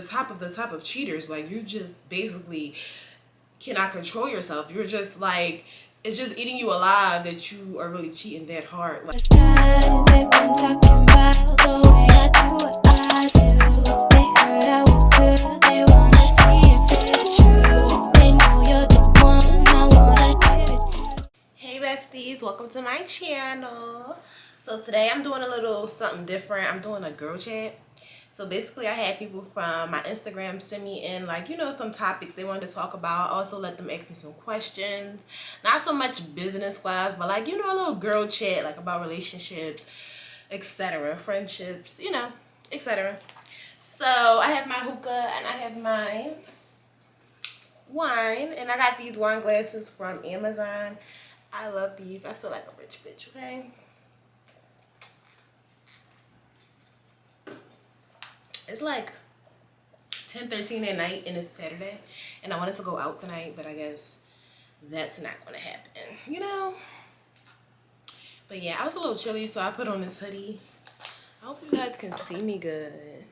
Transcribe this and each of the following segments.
the top of cheaters. Like, you just basically cannot control yourself. You're just like, it's just eating you alive that you are really cheating that hard. Like, hey besties, welcome to my channel. So today I'm doing a little something different. I'm doing a girl chat. So basically I had people from my Instagram send me in, like, you know, some topics they wanted to talk about. Also let them ask me some questions. Not so much business wise, but like, you know, a little girl chat, like about relationships, etc. Friendships, you know, etc. So I have my hookah and I have my wine, and I got these wine glasses from Amazon. I love these. I feel like a rich bitch, okay? It's like 10:13 at night and it's Saturday, and I wanted to go out tonight, but I guess that's not gonna happen, you know? But yeah, I was a little chilly, so I put on this hoodie. I hope you guys can see me good.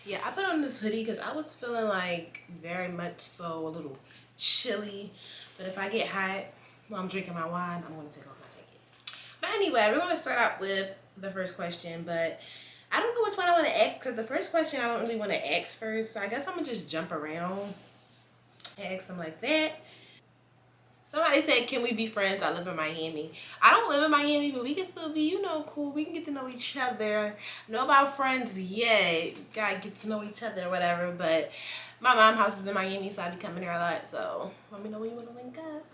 Yeah, I put on this hoodie because I was feeling like very much so a little chilly, but if I get hot while I'm drinking my wine, I'm gonna take off my jacket. But anyway, we're gonna start out with the first question, but I don't know which one I want to ask, because the first question I don't really want to ask first. So I guess I'm going to just jump around and ask them like that. Somebody said, can we be friends? I live in Miami. I don't live in Miami, but we can still be, you know, cool. We can get to know each other. Know about friends, yeah. Gotta get to know each other or whatever. But my mom's house is in Miami, so I be coming here a lot. So let me know when you want to link up.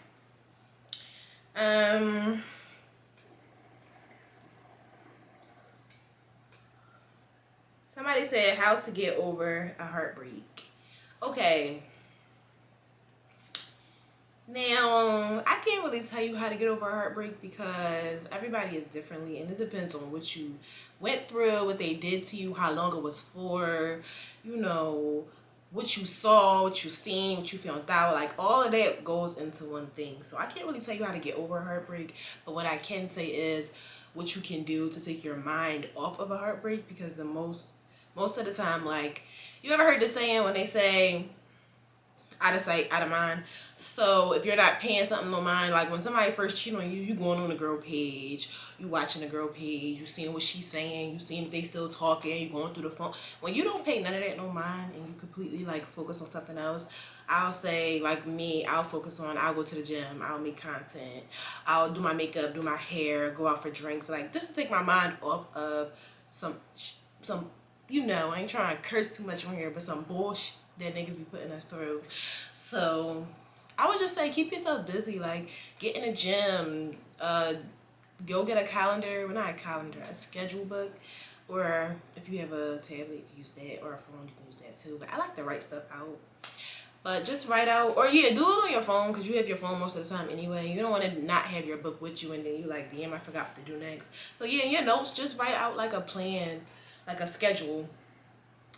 Somebody said how to get over a heartbreak. Okay. Now, I can't really tell you how to get over a heartbreak because everybody is differently, and it depends on what you went through, what they did to you, how long it was for, you know, what you saw, what you seen, what you found out. Like, all of that goes into one thing. So I can't really tell you how to get over a heartbreak, but what I can say is what you can do to take your mind off of a heartbreak, because the most of the time, like, you ever heard the saying when they say out of sight, out of mind? So if you're not paying something no mind, like when somebody first cheat on you, you going on the girl page, you watching the girl page, you seeing what she's saying, you seeing if they still talking, you going through the phone. When you don't pay none of that no mind and you completely like focus on something else, I'll say, like me, I'll go to the gym, I'll make content, I'll do my makeup, do my hair, go out for drinks, like just to take my mind off of some you know, I ain't trying to curse too much on here, but some bullshit that niggas be putting us through. So I would just say keep yourself busy, like get in the gym, go get a calendar, well not a calendar, a schedule book, or if you have a tablet, use that, or a phone, you can use that too. But I like to write stuff out. But just write out, or yeah, do it on your phone, because you have your phone most of the time anyway. You don't want to not have your book with you and then you like, damn, I forgot what to do next. So yeah, in your notes, just write out like a plan, like a schedule,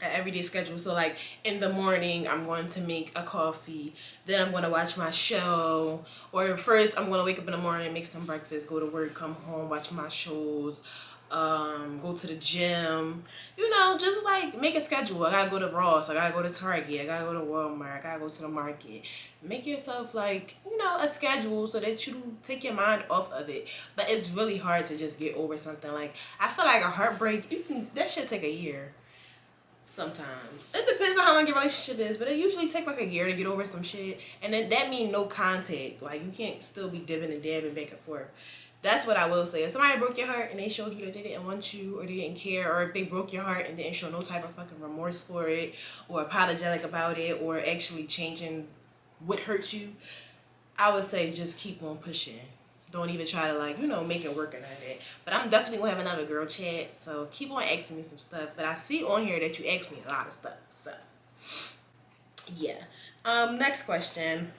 an everyday schedule. So like in the morning I'm going to make a coffee, then I'm going to watch my show, or first I'm going to wake up in the morning, make some breakfast, go to work, come home, watch my shows, go to the gym, you know, just like make a schedule. I gotta go to Ross, I gotta go to Target, I gotta go to Walmart, I gotta go to the market. Make yourself like, you know, a schedule so that you take your mind off of it. But it's really hard to just get over something. Like, I feel like a heartbreak, that should take a year. Sometimes it depends on how long your relationship is, but it usually take like a year to get over some shit, and then that means no contact. Like, you can't still be dibbing and dabbing back and forth. That's what I will say. If somebody broke your heart and they showed you that they didn't want you, or they didn't care, or if they broke your heart and didn't show no type of fucking remorse for it, or apologetic about it, or actually changing what hurt you, I would say just keep on pushing. Don't even try to, like, you know, make it work or none of that. But I'm definitely gonna have another girl chat, so keep on asking me some stuff. But I see on here that you asked me a lot of stuff, so yeah. Next question.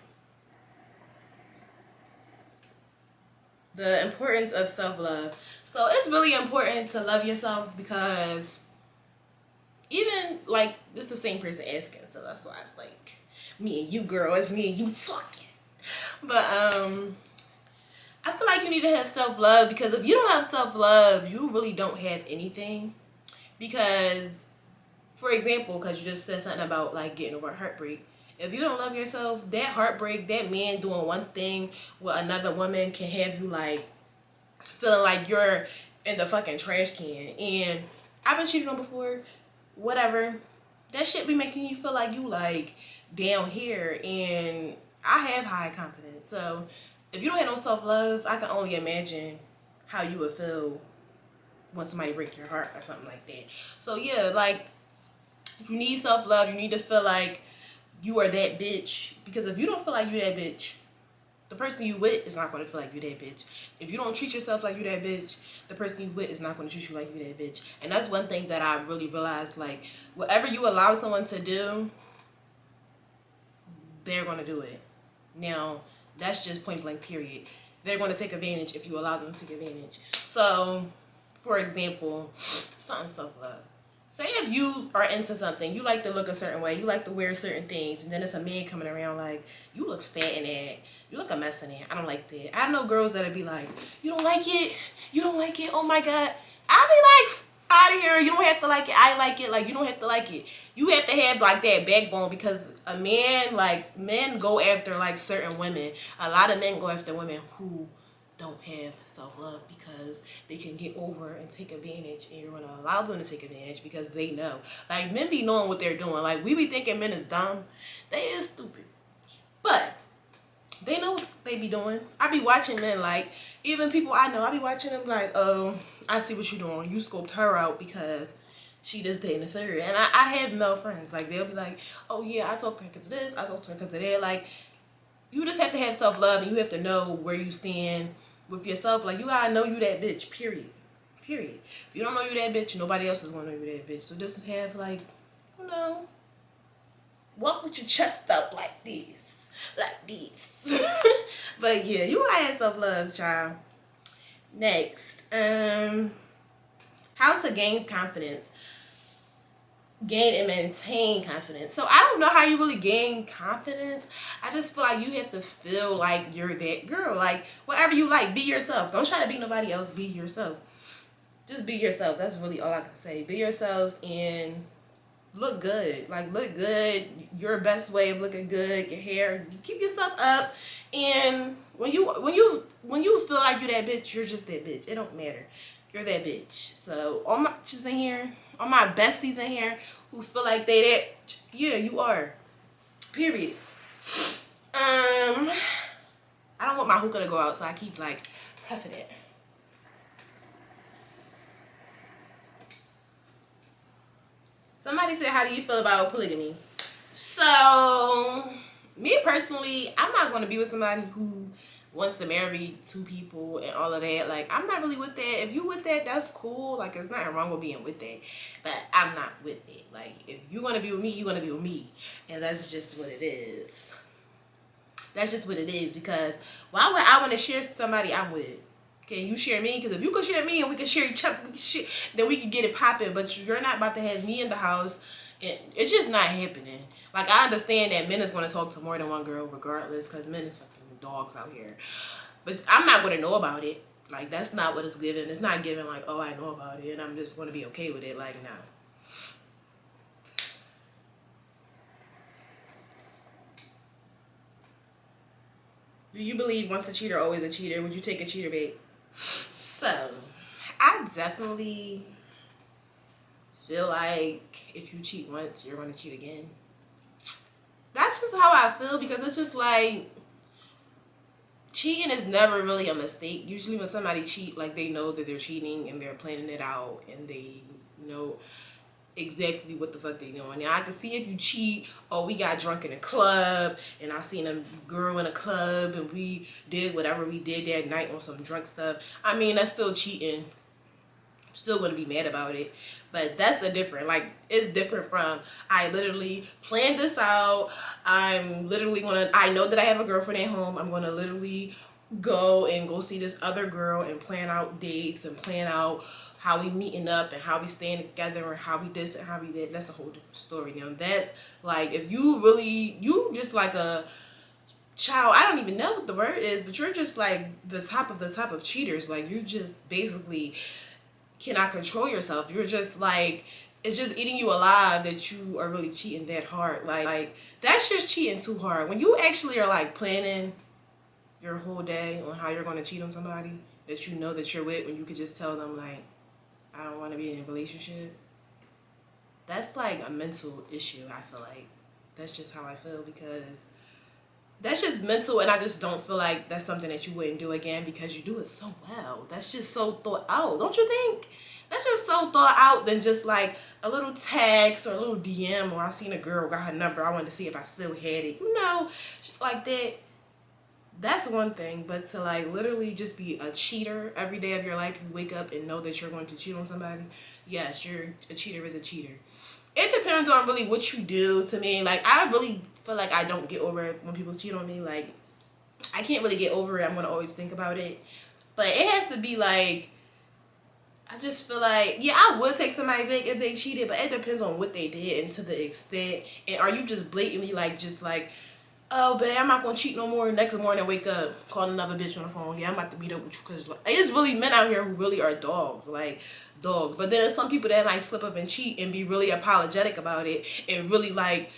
The importance of self-love. So it's really important to love yourself, because even like this is the same person asking, so that's why it's like me and you, girl, it's me and you talking. But I feel like you need to have self-love, because if you don't have self-love, you really don't have anything. Because for example, because you just said something about like getting over a heartbreak. If you don't love yourself, that heartbreak, that man doing one thing with another woman can have you like feeling like you're in the fucking trash can. And I've been cheated on before, whatever. That shit be making you feel like you like down here, and I have high confidence. So if you don't have no self-love, I can only imagine how you would feel when somebody break your heart or something like that. So yeah, like, you need self-love. You need to feel like you are that bitch. Because if you don't feel like you that bitch, the person you with is not going to feel like you that bitch. If you don't treat yourself like you that bitch, the person you with is not going to treat you like you that bitch. And that's one thing that I really realized, like, whatever you allow someone to do, they're going to do it. Now, that's just point blank period. They're going to take advantage if you allow them to take advantage. So, for example, something self-love. Say if you are into something, you like to look a certain way, you like to wear certain things, and then it's a man coming around like, you look fat in that, you look a mess in that, I don't like that. I know girls that'll be like, you don't like it? You don't like it? Oh my God. I'll be like, out of here, you don't have to like it, I like it, like, you don't have to like it. You have to have like that backbone, because a man, like, men go after like certain women. A lot of men go after women who don't have self-love because they can get over and take advantage, and you're going to allow them to take advantage because they know. Like, men be knowing what they're doing. Like, we be thinking men is dumb. They is stupid. But they know what they be doing. I be watching men, like, even people I know, I be watching them like, oh, I see what you doing. You scoped her out because she just dating the third. And I have male friends. Like, they'll be like, oh yeah, I talked to her because of this, I talked to her because of that. Like, you just have to have self-love, and you have to know where you stand with yourself. Like, you gotta know you that bitch, period. Period. If you don't know you that bitch, nobody else is gonna know you that bitch. So just have, like, you know, walk with your chest up like this. Like this. But yeah, you gotta have self-love, child. Next, how to gain confidence. Gain and maintain confidence. So I don't know how you really gain confidence. I just feel like you have to feel like you're that girl. Like, whatever you like, be yourself. Don't try to be nobody else. Be yourself. Just be yourself. That's really all I can say. Be yourself and look good. Like, look good. Your best way of looking good. Your hair. You keep yourself up. And when you feel like you're that bitch, you're just that bitch. It don't matter. You're that bitch. So all my bitches in here, all my besties in here who feel like they that, yeah, you are. Period. I don't want my hookah to go out, so I keep like puffing it. Somebody said, how do you feel about polygamy? So, me personally, I'm not going to be with somebody who wants to marry two people and all of that. Like, I'm not really with that. If you with that, that's cool. Like, there's nothing wrong with being with that. But I'm not with it. Like, if you're going to be with me, you're going to be with me. And that's just what it is. That's just what it is. Because why would I want to share somebody I'm with? Can you share me? Because if you can share me and we can share each other, then we can get it popping. But you're not about to have me in the house. And it's just not happening. Like, I understand that men is going to talk to more than one girl regardless. Because men is fucking dogs out here. But I'm not going to know about it. Like, that's not what it's given. It's not given like, oh, I know about it and I'm just going to be okay with it. Like, no. Do you believe once a cheater, always a cheater? Would you take a cheater bait? So, I definitely feel like if you cheat once, you're going to cheat again. That's just how I feel, because it's just like, cheating is never really a mistake. Usually when somebody cheat, like, they know that they're cheating and they're planning it out and they know exactly what the fuck they doing. Now, I can see if you cheat, oh, we got drunk in a club and I seen a girl in a club and we did whatever we did that night on some drunk stuff. I mean, that's still cheating. I'm still going to be mad about it. But that's a different, like, it's different from, I literally planned this out. I'm literally going to, I know that I have a girlfriend at home. I'm going to literally go see this other girl and plan out dates and plan out how we meeting up and how we staying together and how we this and how we that. That's a whole different story. Now, that's like, if you really, you just like a child, I don't even know what the word is, but you're just like the top of cheaters. Like, you just basically cannot control yourself. You're just like, it's just eating you alive that you are really cheating that hard. Like that's just cheating too hard. When you actually are like planning your whole day on how you're going to cheat on somebody that you know that you're with, when you could just tell them like, I don't want to be in a relationship. That's like a mental issue. I feel like that's just how I feel, because that's just mental, and I just don't feel like that's something that you wouldn't do again because you do it so well. That's just so thought out, don't you think? That's just so thought out than just like a little text or a little DM, or I seen a girl got her number, I wanted to see if I still had it, you know, like that. That's one thing, but to like literally just be a cheater every day of your life, you wake up and know that you're going to cheat on somebody. Yes, you're a cheater is a cheater. It depends on really what you do. To me, like, I really feel like I don't get over it when people cheat on me. Like, I can't really get over it. I'm gonna always think about it, but it has to be like, I just feel like, yeah, I would take somebody back if they cheated, but it depends on what they did and to the extent. And are you just blatantly like, just like, oh, babe, I'm not gonna cheat no more. Next morning, wake up, call another bitch on the phone. Yeah, I'm about to meet up with you, because like, it's really men out here who really are dogs, like dogs. But then there's some people that might slip up and cheat and be really apologetic about it and really like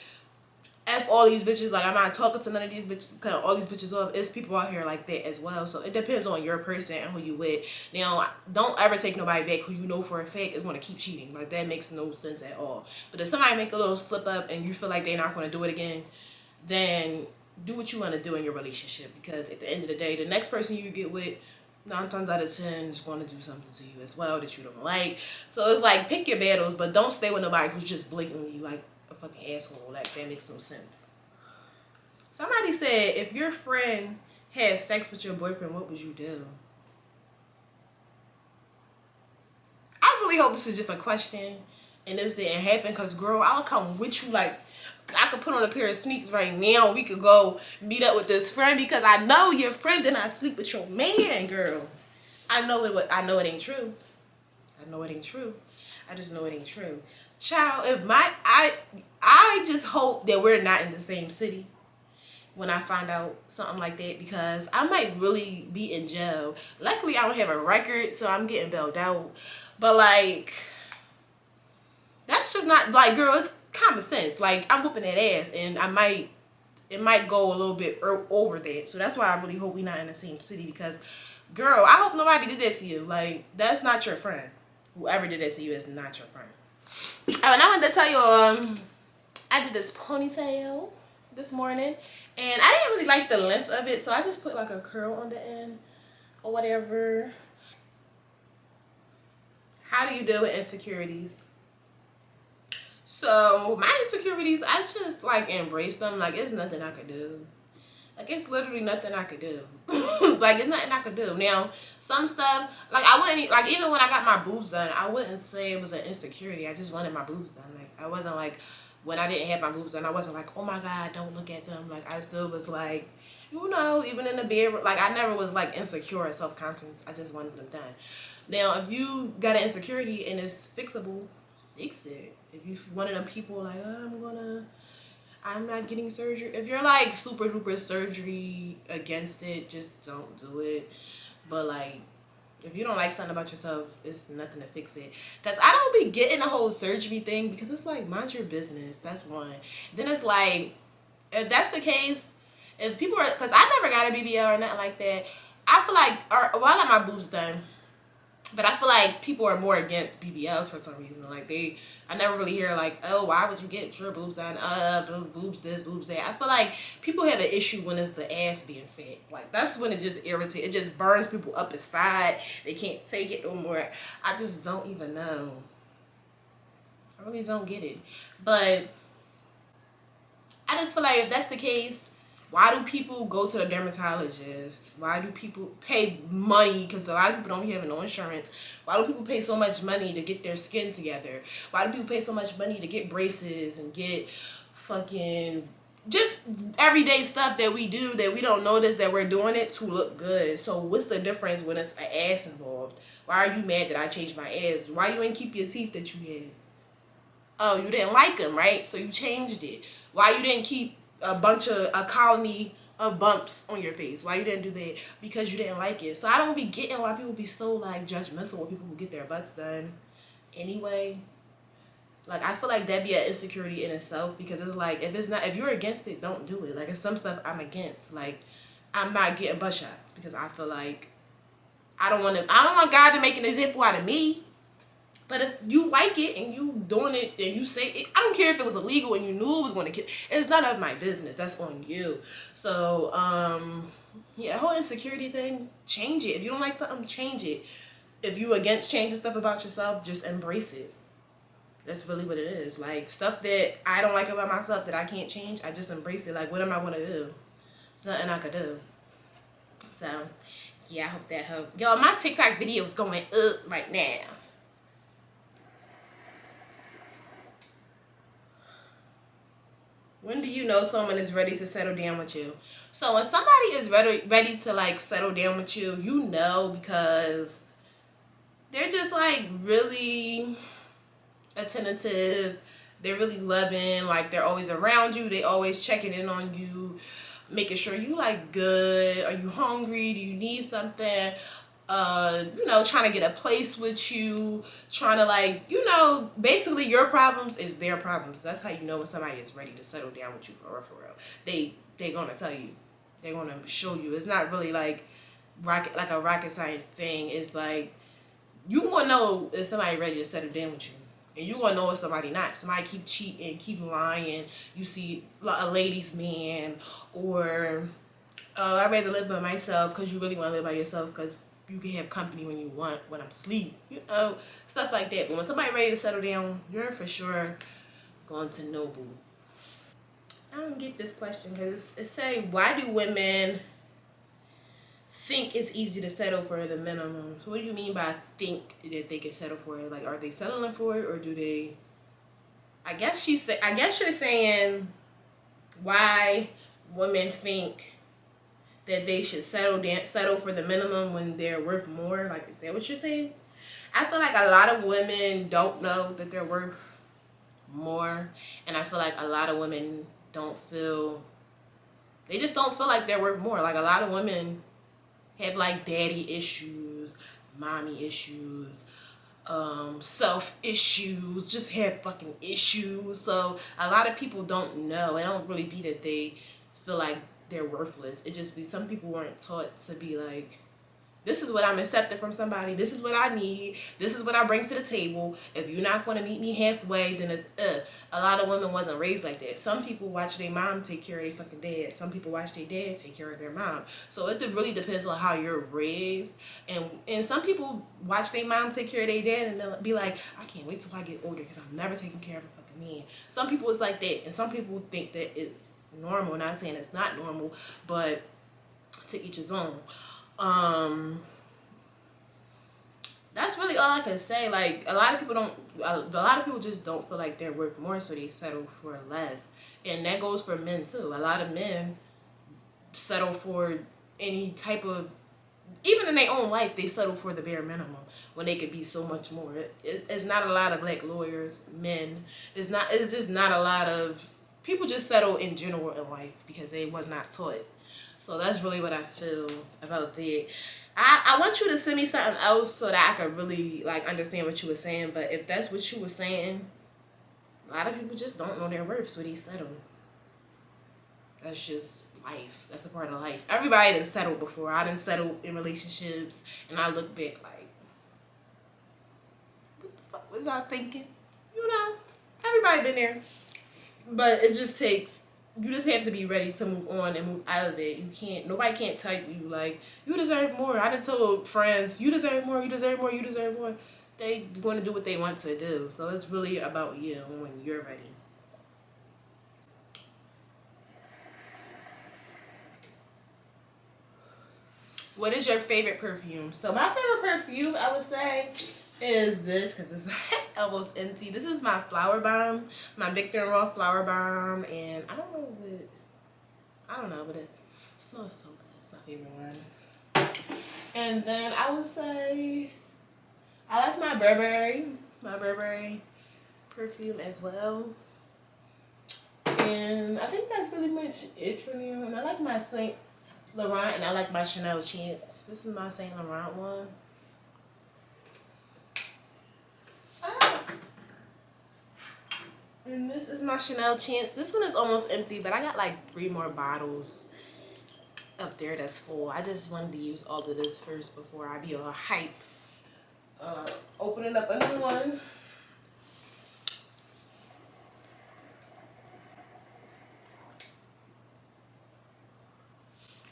F all these bitches. Like, I'm not talking to none of these bitches, cut all these bitches off. It's people out here like that as well. So it depends on your person and who you with. Now, don't ever take nobody back who you know for a fact is gonna keep cheating. Like, that makes no sense at all. But if somebody make a little slip up and you feel like they're not gonna do it again, then do what you want to do in your relationship, because at the end of the day, the next person you get with, 9 times out of 10 is going to do something to you as well that you don't like. So it's like, pick your battles, but don't stay with nobody who's just blatantly like a fucking asshole. Like, that makes no sense. Somebody said, if your friend had sex with your boyfriend, what would you do? I really hope this is just a question and this didn't happen, because girl, I'll come with you. Like, I could put on a pair of sneaks right now. We could go meet up with this friend, because I know your friend did not sleep with your man, girl. I know it. I know it ain't true. I know it ain't true. I just know it ain't true. Child, if I just hope that we're not in the same city when I find out something like that, because I might really be in jail. Luckily, I don't have a record, so I'm getting bailed out. But like, that's just not like, girl, it's common sense. Like, I'm whooping that ass, and it might go a little bit over that. So that's why I really hope we're not in the same city, because girl, I hope nobody did that to you. Like, that's not your friend. Whoever did that to you is not your friend. And I wanted to tell you, I did this ponytail this morning, and I didn't really like the length of it, so I just put like a curl on the end or whatever. How do you deal with insecurities? So my insecurities, I just like embrace them. Like, it's nothing I could do. Like, it's literally nothing I could do. Like, it's nothing I could do. Now, some stuff, like, I wouldn't, like, even when I got my boobs done, I wouldn't say it was an insecurity. I just wanted my boobs done. Like, I wasn't like, when I didn't have my boobs done, I wasn't like, oh my God, don't look at them. Like, I still was like, you know, even in the bed, like, I never was like insecure or self-conscious. I just wanted them done. Now, if you got an insecurity and it's fixable, fix it. If you one of them people like, oh, I'm not getting surgery. If you're like super duper surgery against it, just don't do it. But like, if you don't like something about yourself, it's nothing to fix it. Because I don't be getting the whole surgery thing, because it's like, mind your business. That's one. Then it's like, if that's the case, if people are, because I never got a BBL or nothing like that. I feel like, or well, I got my boobs done. But I feel like people are more against BBLs for some reason. Like, I never really hear like, oh, why would you get your boobs done? Boobs this, boobs that. I feel like people have an issue when it's the ass being fat. Like, that's when it just irritates. It just burns people up inside. They can't take it no more. I just don't even know. I really don't get it. But I just feel like if that's the case, why do people go to the dermatologist? Why do people pay money? Because a lot of people don't have no insurance. Why do people pay so much money to get their skin together? Why do people pay so much money to get braces and get fucking just everyday stuff that we do that we don't notice that we're doing it to look good? So what's the difference when it's an ass involved? Why are you mad that I changed my ass? Why you ain't keep your teeth that you had? Oh, you didn't like them, right? So you changed it. Why you didn't keep a colony of bumps on your face? Why you didn't do that? Because you didn't like it. So I don't be getting why people be so like judgmental with people who get their butts done anyway. Like, I feel like that'd be an insecurity in itself, because it's like, if you're against it, don't do it. Like, it's some stuff I'm against. Like, I'm not getting butt shots because I feel like I don't want God to make an example out of me. But if you like it and you doing it and you say it, I don't care if it was illegal and you knew it was going to kill. It's none of my business. That's on you. So, yeah, the whole insecurity thing, change it. If you don't like something, change it. If you against changing stuff about yourself, just embrace it. That's really what it is. Like, stuff that I don't like about myself that I can't change, I just embrace it. Like, what am I going to do? It's nothing I could do. So, yeah, I hope that helped. Yo, my TikTok video is going up right now. When do you know someone is ready to settle down with you? So when somebody is ready to like settle down with you, you know, because they're just like really attentive. They're really loving. Like, they're always around you. They always checking in on you, making sure you like good. Are you hungry? Do you need something? You know, trying to get a place with you, trying to like, you know, basically your problems is their problems. That's how you know when somebody is ready to settle down with you for real. They gonna tell you. They're gonna show you. It's not really like a rocket science thing. It's like, you gonna know if somebody ready to settle down with you. And you gonna know if somebody not. Somebody keep cheating, keep lying. You see a ladies' man, or I'd rather live by myself, because you really want to live by yourself because you can have company when you want, when I'm asleep. You know, stuff like that. But when somebody ready to settle down, you're for sure going to know, boo. I don't get this question because it say, why do women think it's easy to settle for the minimum? So what do you mean by think that they can settle for it? Like, are they settling for it, or do they? I guess you're saying why women think that they should settle for the minimum when they're worth more. Like, is that what you're saying? I feel like a lot of women don't know that they're worth more, and I feel like a lot of women they just don't feel like they're worth more. Like, a lot of women have like daddy issues, mommy issues, self issues, just have fucking issues. So a lot of people don't know. It don't really be that they feel like they're worthless. It just be some people weren't taught to be like, this is what I'm accepting from somebody. This is what I need. This is what I bring to the table. If you're not going to meet me halfway, then it's A lot of women wasn't raised like that. Some people watch their mom take care of their fucking dad. Some people watch their dad take care of their mom. So it really depends on how you're raised. And some people watch their mom take care of their dad and they'll be like, I can't wait till I get older because I'm never taking care of a fucking man. Some people it's like that. And some people think that it's normal. Not saying it's not normal, but to each his own. That's really all I can say. Like, a lot of people just don't feel like they're worth more, so they settle for less. And that goes for men too. A lot of men settle for any type of, even in their own life, they settle for the bare minimum when they could be so much more. It's not a lot of black lawyers, men. It's just not a lot of people just settle in general in life because they was not taught. So that's really what I feel about that. I want you to send me something else so that I could really like understand what you were saying. But if that's what you were saying, a lot of people just don't know their worth, so they settle. That's just life. That's a part of life. Everybody done settled before. I done settled in relationships, and I look back like, what the fuck was I thinking? You know, everybody been there. But it just takes, you just have to be ready to move on and move out of it. Nobody can't tell you like, you deserve more. I done told friends, you deserve more, you deserve more, you deserve more. They going to do what they want to do. So it's really about you when you're ready. What is your favorite perfume? So my favorite perfume, I would say, is this, because it's almost empty. This is my flower bomb, my Victor & Rolf flower bomb, and I don't know, but it smells so good. It's my favorite one. And then I would say I like my Burberry perfume as well. And I think that's pretty much it for me. And I like my Saint Laurent, and I like my Chanel Chance. This is my Saint Laurent one. And this is my Chanel Chance. This one is almost empty, but I got like 3 more bottles up there that's full. I just wanted to use all of this first before I be all hype. Opening up a new one.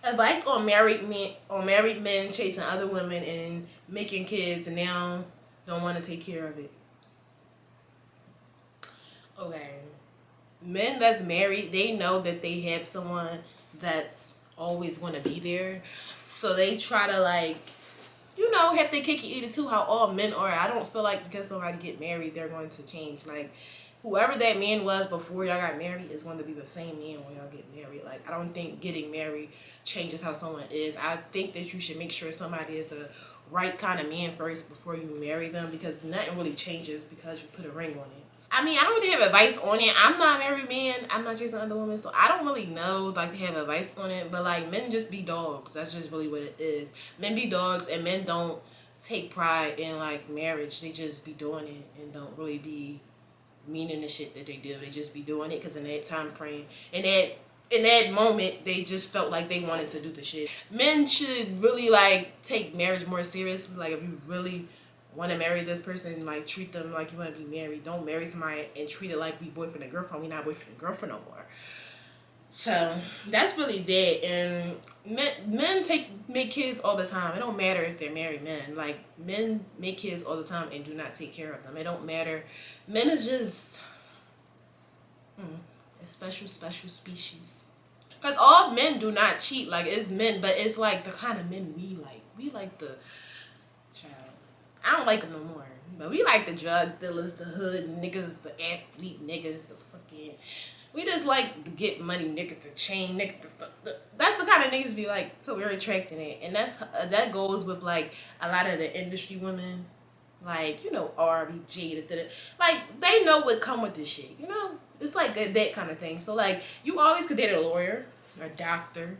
Advice on married men chasing other women and making kids and now don't want to take care of it. Okay. Men that's married, they know that they have someone that's always going to be there. So they try to like, have their cake and eat it too, how all men are. I don't feel like because somebody get married, they're going to change. Like, whoever that man was before y'all got married is going to be the same man when y'all get married. Like, I don't think getting married changes how someone is. I think that you should make sure somebody is the right kind of man first before you marry them, because nothing really changes because you put a ring on it. I mean, I don't really have advice on it. I'm not a married man. I'm not chasing other women, so I don't really know, like, to have advice on it. But, like, men just be dogs. That's just really what it is. Men be dogs, and men don't take pride in, like, marriage. They just be doing it and don't really be meaning the shit that they do. They just be doing it because in that time frame, in that moment, they just felt like they wanted to do the shit. Men should really, like, take marriage more seriously. Like, if you really want to marry this person, like, treat them like you want to be married. Don't marry somebody and treat it like we boyfriend and girlfriend. We not boyfriend and girlfriend no more. So that's really that. And men make kids all the time. It don't matter if they're married men. Like, men make kids all the time and do not take care of them. It don't matter. Men is just a special species. Because all men do not cheat. Like, it's men, but it's like the kind of men we like. We like the child. I don't like them no more. But we like the drug dealers, the hood niggas, the athlete niggas, the fucking... We just like to get money niggas, the chain niggas. That's the kind of niggas be like. So we're attracting it. And that goes with, like, a lot of the industry women. Like, RBG. Like, they know what come with this shit. It's like that kind of thing. So, like, you always could date a lawyer, a doctor.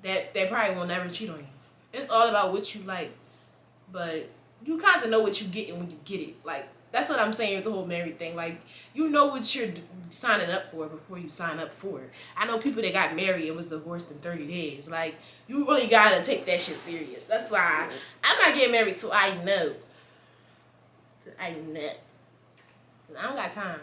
That probably will never cheat on you. It's all about what you like. But you kind of know what you get when you get it. Like, that's what I'm saying with the whole married thing. Like, you know what you're signing up for before you sign up for it. I know people that got married and was divorced in 30 days. Like, you really gotta take that shit serious. That's why I'm not getting married till I know. I don't got time.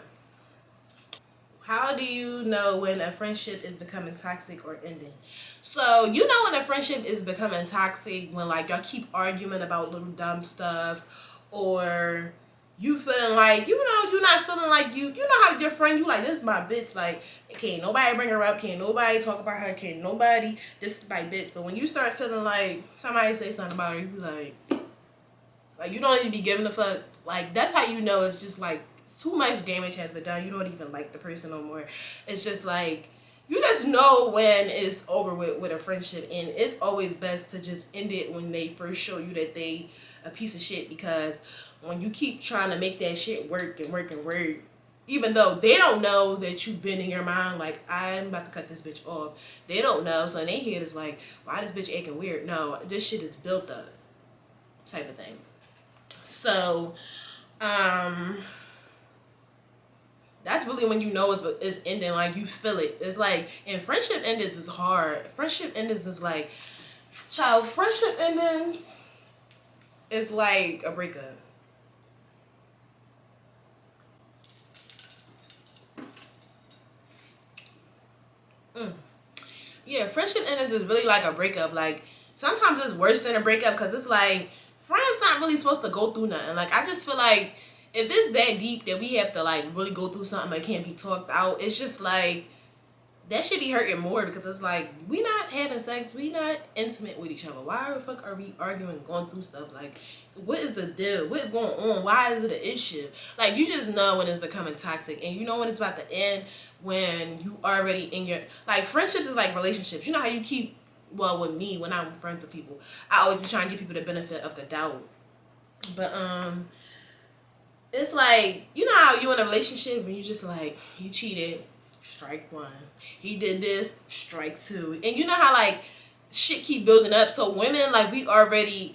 How do you know when a friendship is becoming toxic or ending? So, when a friendship is becoming toxic when, like, y'all keep arguing about little dumb stuff, or you feeling like, you're not feeling like you know how your friend, you like, this is my bitch, like, can't nobody bring her up, can't nobody talk about her, can't nobody, this is my bitch. But when you start feeling like somebody say something about her, you be like you don't even be giving a fuck. Like, that's how you know it's just like too much damage has been done. You don't even like the person no more. It's just like, you just know when it's over with a friendship, and it's always best to just end it when they first show you that they a piece of shit, because when you keep trying to make that shit work and work and work, even though they don't know that you've been in your mind like, I'm about to cut this bitch off, they don't know. So in their head it's like, why this bitch acting weird? No, this shit is built up type of thing. So that's really when you know it's ending. Like, you feel it. It's like, and friendship endings is hard. Friendship endings is like, child, friendship endings is like a breakup. Yeah, friendship endings is really like a breakup. Like, sometimes it's worse than a breakup, because it's like, friends not really supposed to go through nothing. Like, I just feel like if it's that deep that we have to, like, really go through something that can't be talked out, it's just like, that should be hurting more, because it's like, we not having sex, we not intimate with each other. Why the fuck are we arguing, going through stuff? Like, what is the deal? What is going on? Why is it an issue? Like, you just know when it's becoming toxic, and you know when it's about to end, when you already in your, like, friendships is like relationships. You know how you keep, well, with me, when I'm friends with people, I always be trying to give people the benefit of the doubt. But it's like, you know how you in a relationship and you just like, he cheated, strike one. He did this, strike two. And you know how, like, shit keep building up. So women, like, we already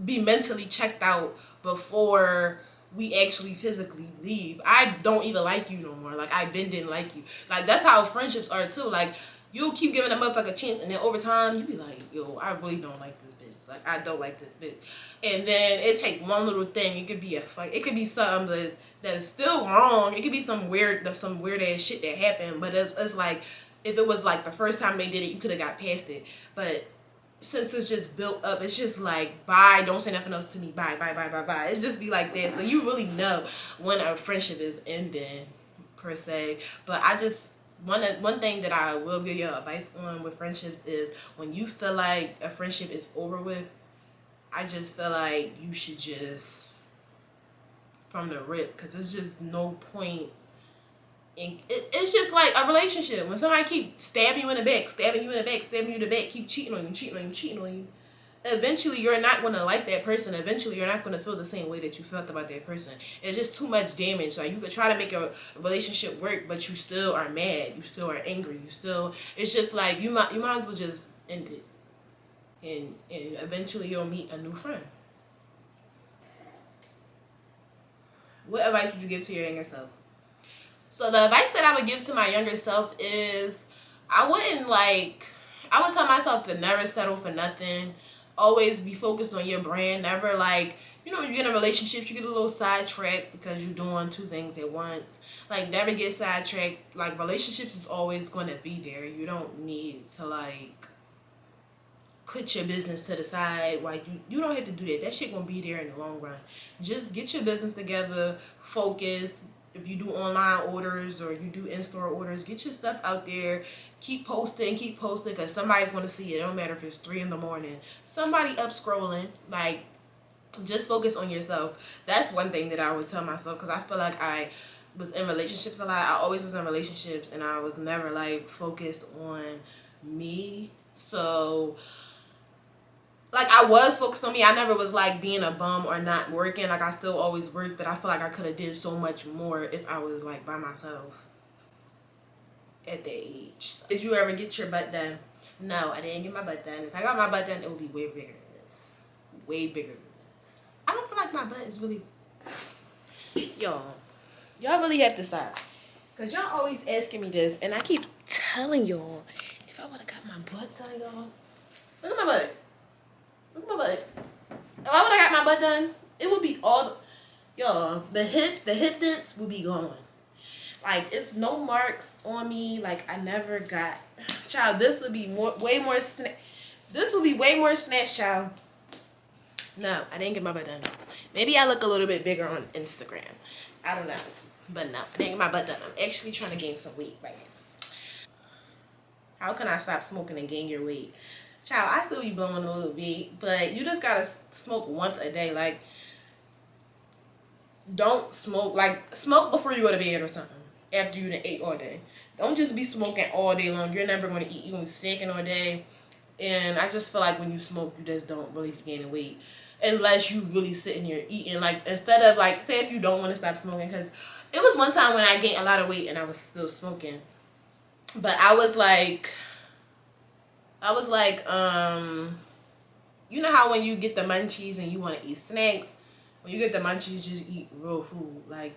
be mentally checked out before we actually physically leave. I don't even like you no more. Like, I been didn't like you. Like, that's how friendships are too. Like, you'll keep giving a motherfucker a chance, and then over time you be like, yo, I really don't like this bitch. Like, I don't like this bitch. And then it take one little thing. It could be it could be something that's still wrong. It could be some weird ass shit that happened. But it's like, if it was like the first time they did it, you could have got past it. But since it's just built up, it's just like, bye, don't say nothing else to me, bye, bye, bye, bye, bye. It just be like that. So you really know when a friendship is ending, per se. But I just, one thing that I will give you advice on with friendships is, when you feel like a friendship is over with, I just feel like you should just, from the rip, because there's just no point. It's just like a relationship. When somebody keep stabbing you in the back, stabbing you in the back, stabbing you in the back, keep cheating on you, eventually you're not going to like that person. Eventually you're not going to feel the same way that you felt about that person. It's just too much damage. Like, you could try to make a relationship work, but you still are mad. You still are angry. It's just like, you might as well just end it. And eventually you'll meet a new friend. What advice would you give to your younger self? So the advice that I would give to my younger self is, I would tell myself to never settle for nothing. Always be focused on your brand. Never, like, you know, when you get in a relationship, you get a little sidetracked because you're doing two things at once. Like, never get sidetracked. Like, relationships is always going to be there. You don't need to, like, put your business to the side. Like, you don't have to do that. That shit gonna be there in the long run. Just get your business together, focus. If you do online orders or you do in-store orders, get your stuff out there. Keep posting, because somebody's gonna see it. It don't matter if it's 3 in the morning. Somebody up scrolling. Like, just focus on yourself. That's one thing that I would tell myself, because I feel like I was in relationships a lot. I always was in relationships, and I was never, like, focused on me. So, like, I was focused on me. I never was, like, being a bum or not working. Like, I still always worked, but I feel like I could have did so much more if I was, like, by myself at that age. Did you ever get your butt done? No, I didn't get my butt done. If I got my butt done, it would be way bigger than this. Way bigger than this. I don't feel like my butt is really... Y'all really have to stop. Because y'all always asking me this, and I keep telling y'all, if I would have got my butt done, y'all... Look at my butt. Look at my butt. If I would have got my butt done, it would be all... Y'all, the hip dents would be gone. Like, it's no marks on me. Like, I never got... Child, this would be way more snatch, child. No, I didn't get my butt done. Maybe I look a little bit bigger on Instagram. I don't know. But no, I didn't get my butt done. I'm actually trying to gain some weight right now. How can I stop smoking and gain your weight? Child, I still be blowing a little bit, but you just gotta smoke once a day. Like, don't smoke. Like, smoke before you go to bed or something. After you done ate all day. Don't just be smoking all day long. You're never going to eat. You're going to be snacking all day. And I just feel like when you smoke, you just don't really be gaining weight. Unless you really sitting here eating. Like, instead of, like, say if you don't want to stop smoking. Because it was one time when I gained a lot of weight and I was still smoking. But I was like, you know how when you get the munchies and you want to eat snacks? When you get the munchies, just eat real food, like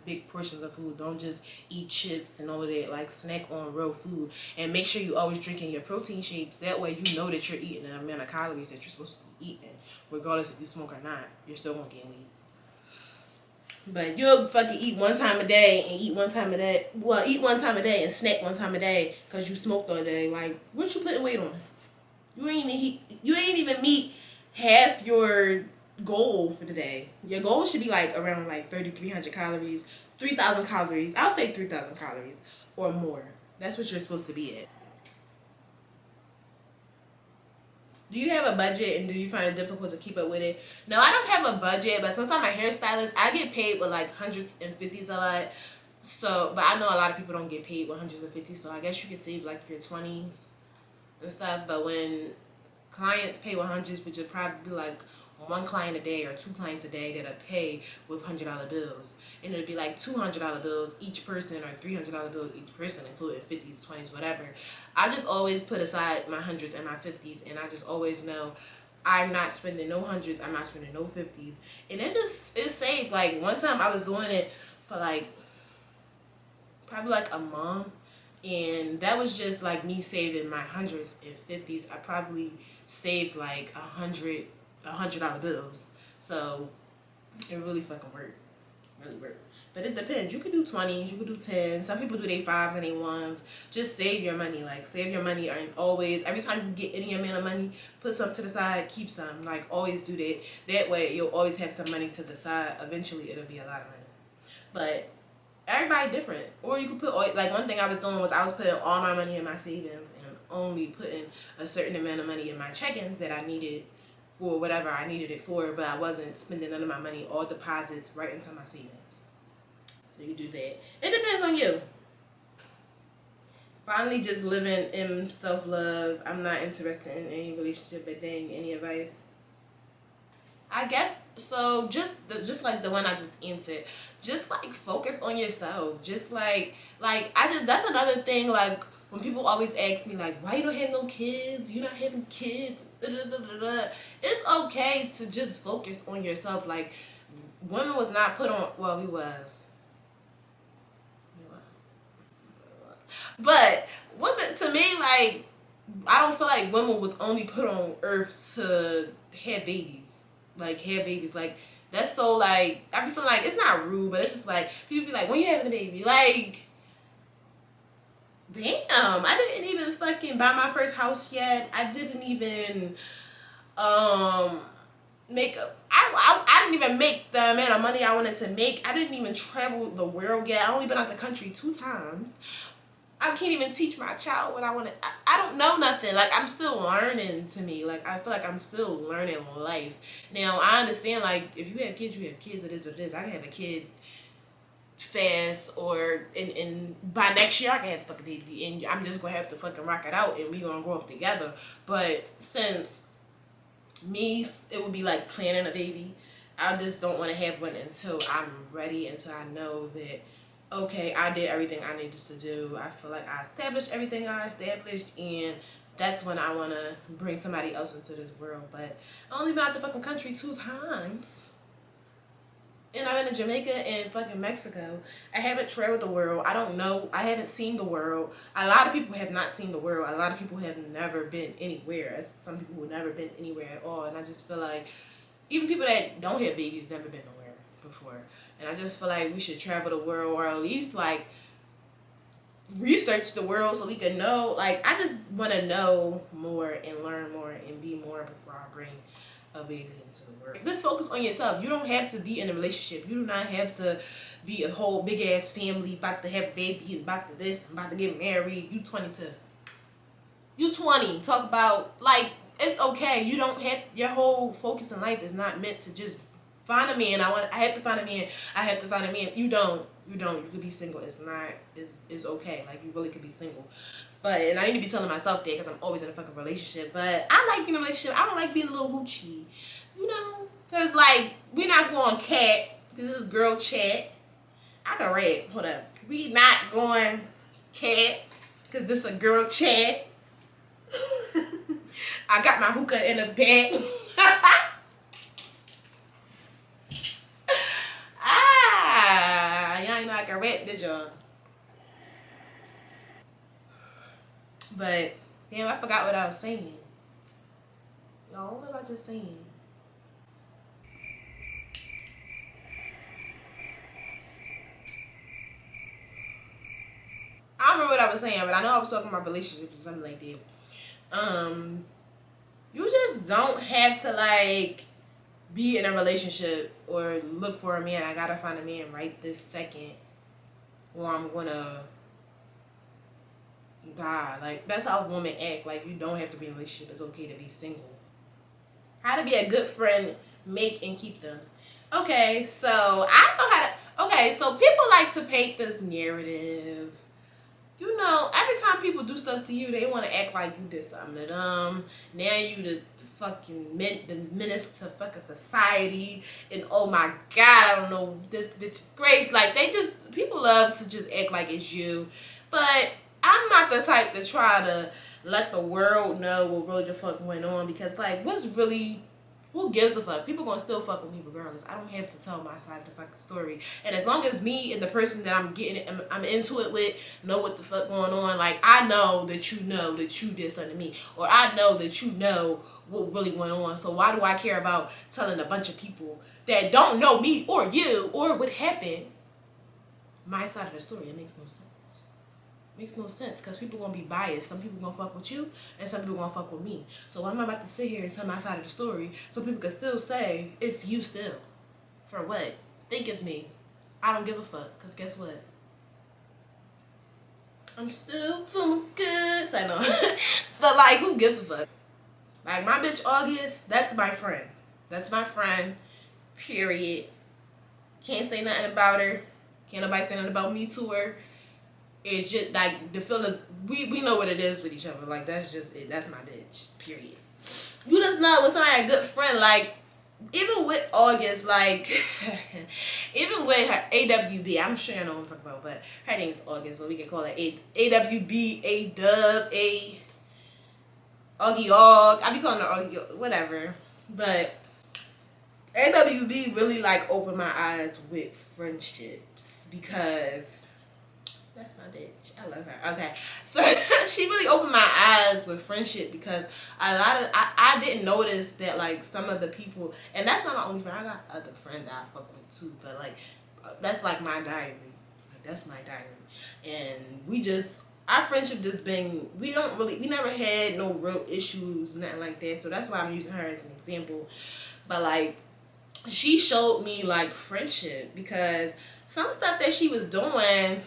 big portions of food. Don't just eat chips and all of that. Like, snack on real food. And make sure you always drinking your protein shakes. That way you know that you're eating the amount of calories that you're supposed to be eating. Regardless if you smoke or not, you're still going to gain weight. But you'll fucking eat one time a day and eat one time a day. Well, eat one time a day and snack one time a day because you smoked all day. Like, what you putting weight on? You ain't even meet half your goal for the day. Your goal should be like around like 3,300 calories, 3,000 calories. I'll say 3,000 calories or more. That's what you're supposed to be at. Do you have a budget and do you find it difficult to keep up with it? No, I don't have a budget, but sometimes my hairstylist, I get paid with like hundreds and fifties a lot. So, but I know a lot of people don't get paid with hundreds and fifties, so I guess you can save like your 20s and stuff. But when clients pay with hundreds, which would probably be like one client a day or 2 clients a day that'll pay with $100 bills, and it'll be like $200 bills each person or $300 bills each person, including 50s, 20s, whatever. I just always put aside my hundreds and my 50s, and I just always know I'm not spending no hundreds. I'm not spending no 50s. And it saved. Like, one time I was doing it for like probably like a month. And that was just like me saving my hundreds and 50s. I probably saved like $100 bills. So it really fucking worked. Really worked. But it depends. You could do 20s, you could do 10. Some people do their 5s and their 1s. Just save your money. Like, save your money, and always, every time you get any amount of money, put some to the side, keep some. Like, always do that. That way, you'll always have some money to the side. Eventually, it'll be a lot of money. But everybody different. Or you could put, like, one thing I was doing was I was putting all my money in my savings and only putting a certain amount of money in my check-ins that I needed for whatever I needed it for, but I wasn't spending none of my money, all deposits right into my savings. So you do that. It depends on you. Finally, just living in self-love. I'm not interested in any relationship, but dang, any advice? I guess so. Just like the one I just answered. Just like focus on yourself. Just like that's another thing. Like, when people always ask me like, why you don't have no kids? You not having kids? Da, da, da, da, da. It's okay to just focus on yourself. Like, women was not put on. Well, we was. But women, to me, like, I don't feel like women was only put on earth to have babies. Like, have babies. Like, that's so, like, I be feeling like, it's not rude, but it's just like, people be like, when you having a baby? Like, damn, I didn't even fucking buy my first house yet. I didn't even, I didn't even make the amount of money I wanted to make. I didn't even travel the world yet. I only been out the country 2 times. I can't even teach my child what I want to. I don't know nothing. Like, I'm still learning, to me. Like, I feel like I'm still learning life. Now, I understand, like, if you have kids, you have kids. It is what it is. I can have a kid fast, or in by next year I can have a fucking baby, and I'm just gonna have to fucking rock it out, and we gonna grow up together. But since me, it would be like planning a baby. I just don't want to have one until I'm ready, until I know that, okay, I did everything I needed to do. I feel like I established everything I established, and that's when I want to bring somebody else into this world. But I only been out the fucking country 2 times. And I've been to Jamaica and fucking Mexico. I haven't traveled the world. I don't know. I haven't seen the world. A lot of people have not seen the world. A lot of people have never been anywhere. Some people have never been anywhere at all. And I just feel like even people that don't have babies never been nowhere before. And I just feel like we should travel the world, or at least like research the world so we can know. Like, I just want to know more and learn more and be more before I bring a baby into the world. Just focus on yourself. You don't have to be in a relationship. You do not have to be a whole big ass family, about to have babies, about to this, about to get married. You 22. You 20. Talk about, like, it's okay. You don't have, your whole focus in life is not meant to just find a man. I have to find a man. I have to find a man. You don't. You could be single. It's not. It's okay. Like, you really could be single. But, and I need to be telling myself that because I'm always in a fucking relationship. But I like being in a relationship. I don't like being a little hoochie. You know? Because, like, we're not going cat. This is girl chat. I can read. Hold up. We not going cat. Because this is a girl chat. I got my hookah in the back. Y'all ain't know I can rap, did y'all? But, damn, I forgot what I was saying. Y'all, what was I just saying? I don't remember what I was saying, but I know I was talking about relationships or something like that. You just don't have to, like, be in a relationship or look for a man. I gotta find a man right this second, or I'm gonna die. Like, that's how women act. Like, you don't have to be in a relationship. It's okay to be single. How to be a good friend, make and keep them. Okay, so I know how to. Okay, so people like to paint this narrative. You know, every time people do stuff to you, they want to act like you did something to them. Now you the fucking the menace to fucking society. And oh my God, I don't know, this bitch is great. Like, people love to just act like it's you. But I'm not the type to try to, let the world know what really the fuck went on, because like who gives a fuck? People gonna still fuck with me regardless. I don't have to tell my side of the fucking story. And as long as me and the person that I'm into it with know what the fuck going on, like I know that you did something to me, or I know that you know what really went on. So why do I care about telling a bunch of people that don't know me or you or what happened my side of the story? It makes no sense. Makes no sense, because people gonna be biased. Some people gonna fuck with you and some people gonna fuck with me. So why am I about to sit here and tell my side of the story so people can still say it's you still? For what? Think it's me. I don't give a fuck, because guess what? I'm still too good. I know. But like, who gives a fuck? Like, my bitch August, that's my friend. That's my friend. Period. Can't say nothing about her. Can't nobody say nothing about me to her. It's just like the feelings, we know what it is with each other. Like, that's just it. That's my bitch. Period. You just know when somebody a good friend, like, even with August, like, even with her AWB, I'm sure you know what I'm talking about, but her name's August, but we can call it AWB, A-Dub, Augie Og. I be calling her Augie, whatever. But AWB really, like, opened my eyes with friendships, because that's my bitch. I love her. Okay. So she really opened my eyes with friendship, because I didn't notice that, like, some of the people, and that's not my only friend. I got other friends that I fuck with too, but like, that's like my diary. Like, that's my diary. And our friendship just been, we never had no real issues, nothing like that. So that's why I'm using her as an example. But like, she showed me like friendship, because some stuff that she was doing,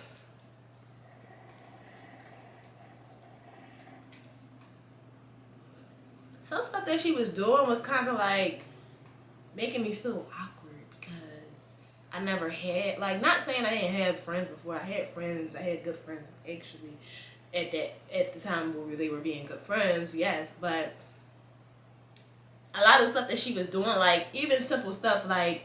was kind of like making me feel awkward, because I never had, like, not saying I didn't have friends before. I had friends. I had good friends actually at the time where they were being good friends, yes. But a lot of stuff that she was doing, like even simple stuff like,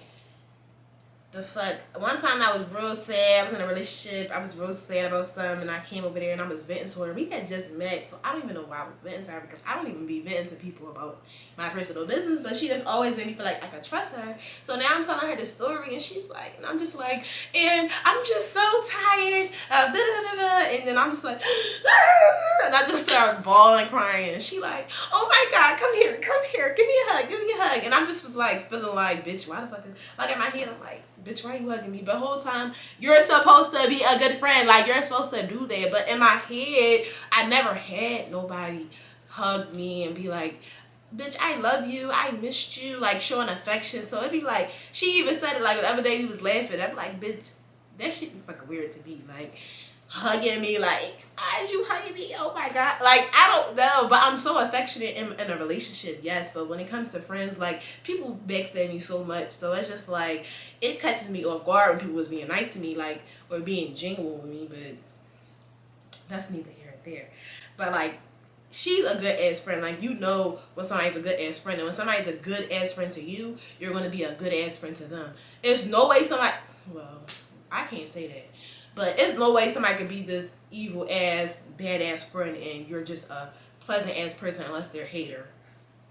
the fuck, one time I was real sad. I was in a relationship. I was real sad about something, and I came over there and I was venting to her. We had just met, so I don't even know why I was venting to her, because I don't even be venting to people about my personal business. But she just always made me feel like I could trust her. So now I'm telling her the story, and she's like, and I'm just like, and I'm just so tired of da da da da, and then I'm just like, and I just start bawling, crying. And she like, oh my god, come here, give me a hug, and I just was like feeling like, bitch, why the fuck is, like, in my head I'm like, bitch, why are you hugging me? But the whole time, you're supposed to be a good friend. Like, you're supposed to do that. But in my head, I never had nobody hug me and be like, bitch, I love you. I missed you. Like, showing affection. So it'd be like, she even said it, like, the other day we was laughing. I'd be like, bitch, that shit be fucking weird to me. Like, hugging me, like, why is you hugging me? Oh my god. Like, I don't know, but I'm so affectionate in a relationship, yes. But when it comes to friends, like, people backstab me so much, so it's just like, it catches me off guard when people was being nice to me, like, or being genuine with me. But that's neither here nor there. But like, she's a good ass friend. Like, you know when somebody's a good ass friend, and when somebody's a good ass friend to you, you're gonna be a good ass friend to them. There's no way somebody, well, I can't say that, but it's no way somebody could be this evil ass, badass friend and you're just a pleasant ass person, unless they're a hater.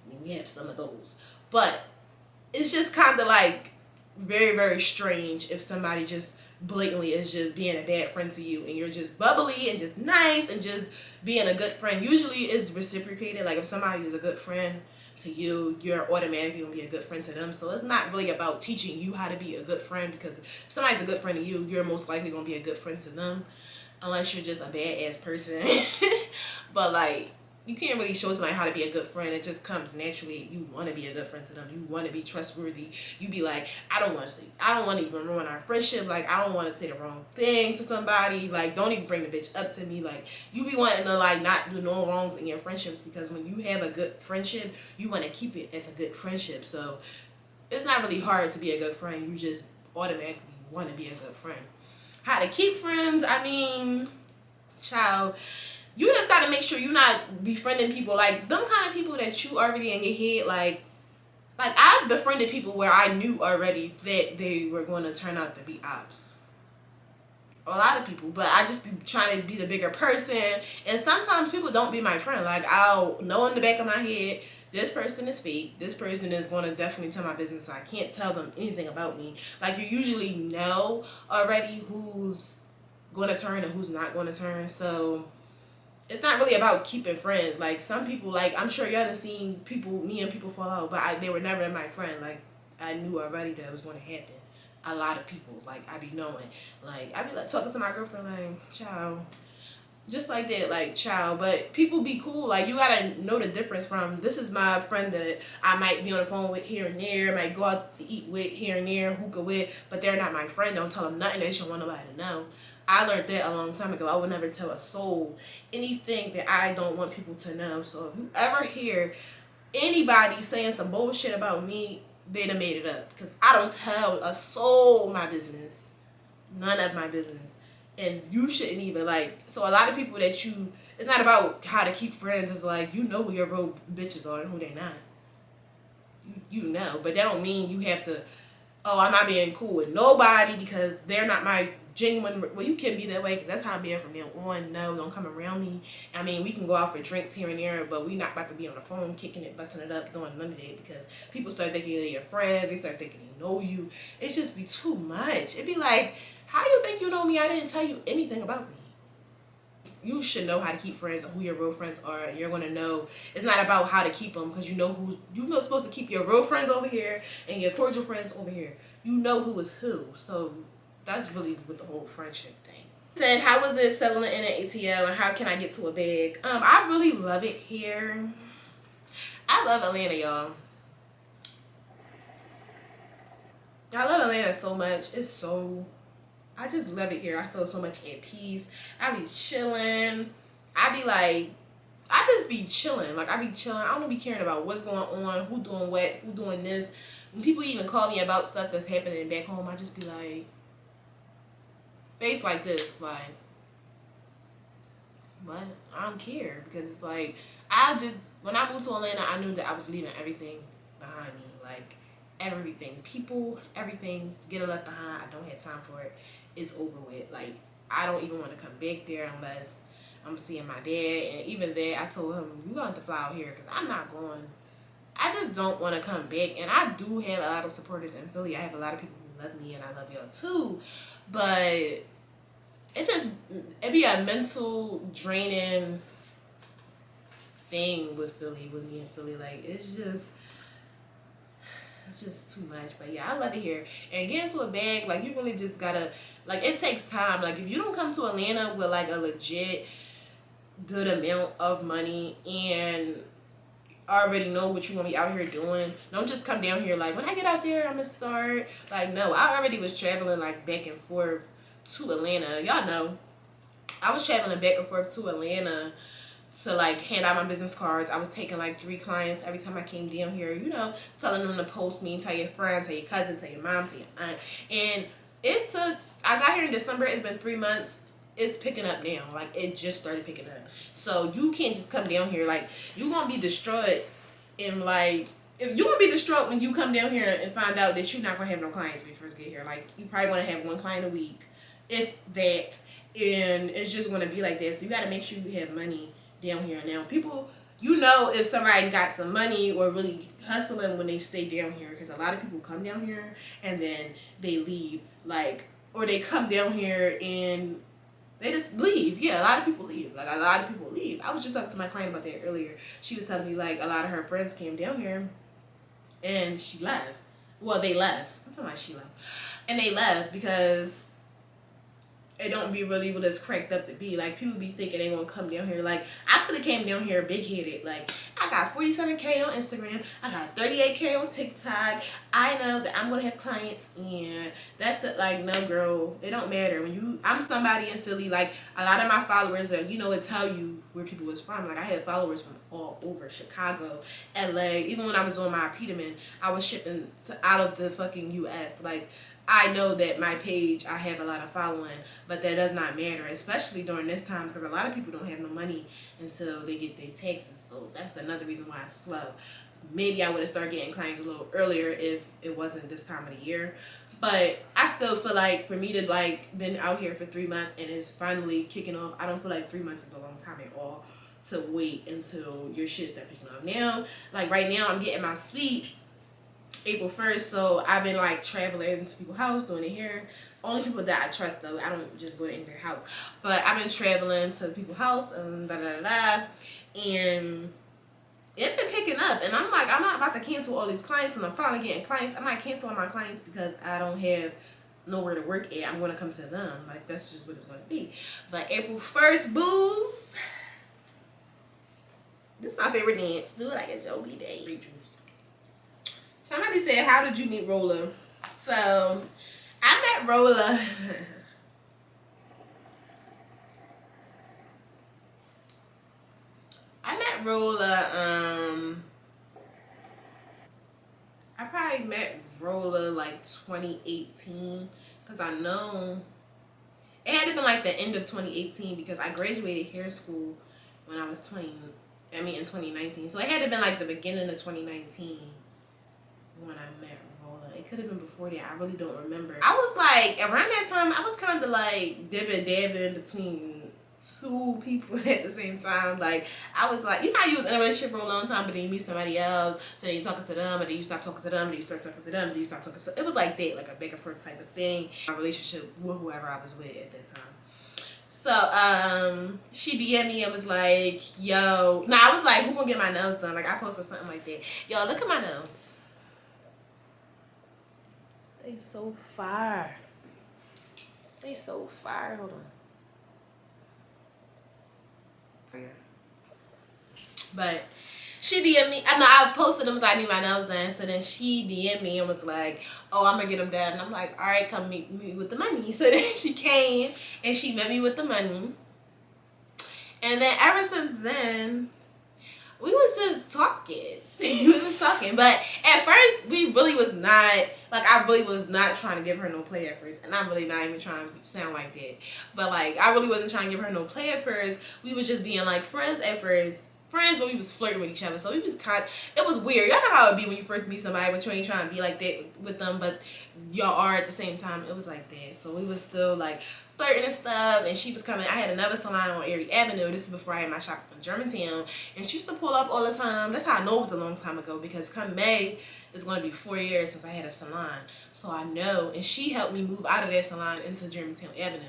I mean, we have some of those. But it's just kind of like very, very strange if somebody just blatantly is just being a bad friend to you, and you're just bubbly and just nice and just being a good friend. Usually it's reciprocated. Like, if somebody is a good friend to you, you're automatically gonna be a good friend to them. So it's not really about teaching you how to be a good friend, because if somebody's a good friend to you, you're most likely gonna be a good friend to them, unless you're just a badass person. But like, you can't really show somebody how to be a good friend. It just comes naturally. You want to be a good friend to them. You want to be trustworthy. You be like, I don't want to even ruin our friendship. Like, I don't want to say the wrong thing to somebody. Like, don't even bring the bitch up to me. Like, you be wanting to like not do no wrongs in your friendships, because when you have a good friendship, you want to keep it as a good friendship. So it's not really hard to be a good friend. You just automatically want to be a good friend. How to keep friends? I mean, child, you just gotta make sure you're not befriending people like them kind of people that you already in your head. Like I've befriended people where I knew already that they were going to turn out to be ops. a lot of people, but I just be trying to be the bigger person. And sometimes people don't be my friend. Like, I'll know in the back of my head, this person is fake. This person is going to definitely tell my business. So I can't tell them anything about me. Like, you usually know already who's going to turn and who's not going to turn. So it's not really about keeping friends. Like, some people, like, I'm sure y'all done seen people, me and people fall out, but they were never my friend. Like, I knew already that it was going to happen. A lot of people, like, I be knowing. Like, I be like talking to my girlfriend, like, child. Just like that, like, child. But people be cool. Like, you gotta know the difference from, this is my friend that I might be on the phone with here and there, might go out to eat with here and there, hookah with, but they're not my friend. Don't tell them nothing they don't want nobody to know. I learned that a long time ago. I would never tell a soul anything that I don't want people to know. So if you ever hear anybody saying some bullshit about me, they done made it up. Because I don't tell a soul my business. None of my business. And you shouldn't even, like, so a lot of people that you, it's not about how to keep friends. It's like, you know who your real bitches are and who they're not. You know. But that don't mean you have to, oh, I'm not being cool with nobody because they're not my genuine, well, you can be that way because that's how I'm being from now on. No, don't come around me. I mean, we can go out for drinks here and there, but we not about to be on the phone kicking it, busting it up, doing none of that, because people start thinking they're your friends. They start thinking they know you. It just be too much. It'd be like, how you think you know me? I didn't tell you anything about me. You should know how to keep friends and who your real friends are. You're going to know. It's not about how to keep them, because you know who, you're supposed to keep your real friends over here and your cordial friends over here. You know who is who. So that's really with the whole friendship thing. Said, how was it settling in an ATL and how can I get to a bag? I really love it here. I love Atlanta, y'all. I love Atlanta so much. It's so, I just love it here. I feel so much at peace. I be chilling. I be like, I just be chilling. Like, I be chilling. I don't be caring about what's going on, who doing what, who doing this. When people even call me about stuff that's happening back home, I just be like, face like this, like, what? I don't care, because it's like, I just, when I moved to Atlanta, I knew that I was leaving everything behind me. Like, everything, people, everything, getting left behind. I don't have time for it. It's over with. Like, I don't even want to come back there unless I'm seeing my dad. And even there, I told him, you gonna have to fly out here, because I'm not going. I just don't want to come back. And I do have a lot of supporters in Philly. I have a lot of people who love me, and I love y'all too. But it'd be a mental draining thing with me in Philly. Like, it's just too much. But yeah, I love it here. And getting to a bag, like, you really just gotta, like, it takes time. Like, if you don't come to Atlanta with like a legit good amount of money and already know what you want to be out here doing, don't just come down here like, when I get out there, I'm gonna start. Like, no, I already was traveling like back and forth to Atlanta. Y'all know I was traveling back and forth to Atlanta to like hand out my business cards. I was taking like 3 clients every time I came down here, you know, telling them to post me, tell your friends, tell your cousin, tell your mom, tell your aunt. And it took, I got here in December, it's been 3 months. It's picking up now. Like, it just started picking up. So you can't just come down here. Like, you gonna be destroyed in like, if you gonna be distraught when you come down here and find out that you're not gonna have no clients when you first get here. Like, you probably gonna have 1 client a week, if that, and it's just gonna be like that. So you gotta make sure you have money down here. Now, people, you know if somebody got some money or really hustling when they stay down here, because a lot of people come down here and then they leave, like, or they come down here and they just leave. Yeah, a lot of people leave. Like, a lot of people leave. I was just talking to my client about that earlier. She was telling me, like, a lot of her friends came down here and she left. Well, they left. I'm talking about she left. And they left because it don't be really what it's cracked up to be. Like, people be thinking they gonna come down here. Like, I could have came down here big-headed. Like, I got 47K on Instagram. I got 38K on TikTok. I know that I'm gonna have clients, and that's it. Like, no, girl, it don't matter. When you, I'm somebody in Philly. Like, a lot of my followers are, you know, it tell you where people was from. Like, I had followers from all over Chicago, LA. Even when I was on my Peterman, I was shipping out of the fucking US. Like, I know that my page, I have a lot of following, but that does not matter, especially during this time, because a lot of people don't have no money until they get their taxes. So that's another reason why it's slow. maybe I would have started getting clients a little earlier if it wasn't this time of the year. But I still feel like for me to like been out here for 3 months and it's finally kicking off, I don't feel like 3 months is a long time at all to wait until your shit start picking up. Now, like right now, I'm getting my suite April 1st, so I've been like traveling to people's house doing their hair. Only people that I trust though, I don't just go to their house. But I've been traveling to people's house and and it's been picking up, and I'm like, I'm not about to cancel all these clients, and I'm finally getting clients. I'm not canceling my clients because I don't have nowhere to work at. I'm going to come to them. Like, that's just what it's going to be. But April 1st, booze. This is my favorite dance. Do it like a Joby day. Juice. Somebody said, how did you meet Rolla? So, I met Rolla. I probably met Rolla like 2018, because I know it had to been like the end of 2018 because I graduated hair school when I was in 2019. So it had to been like the beginning of 2019 when I met Rolla. It could have been before that. I really don't remember. I was like, around that time, I was kind of like dabbing between two people at the same time. Like, I was like, you know how you was in a relationship for a long time, but then you meet somebody else, so then you talking to them, and then you stop talking to them, and then you start talking to them, and then you stop talking to. It was like that, like a back and forth type of thing. My relationship with whoever I was with at that time. So, she DM'd me and was like, yo, I was like, who gonna get my nails done? Like, I posted something like that. Yo, look at my nails. They so fire. They so fire. Hold on. But she DM'd me. I know I posted them so I need my nails done. So then she DM'd me and was like, oh, I'm gonna get them done. And I'm like, all right, come meet me with the money. So then she came and she met me with the money. And then ever since then, we was just talking. We was talking. But at first, we really was not, like, I really was not trying to give her no play at first. And I'm really not even trying to sound like that. But, like, I really wasn't trying to give her no play at first. We was just being, like, friends at first. Friends, but we was flirting with each other. So we was it was weird. Y'all know how it be when you first meet somebody, but you ain't trying to be like that with them, but y'all are at the same time. It was like that. So we was still, like, flirting and stuff, and she was coming. I had another salon on Erie Avenue. This is before I had my shop in Germantown, and she used to pull up all the time. That's how I know it was a long time ago, because come May, it's going to be 4 years since I had a salon. So I know, and she helped me move out of that salon into Germantown Avenue.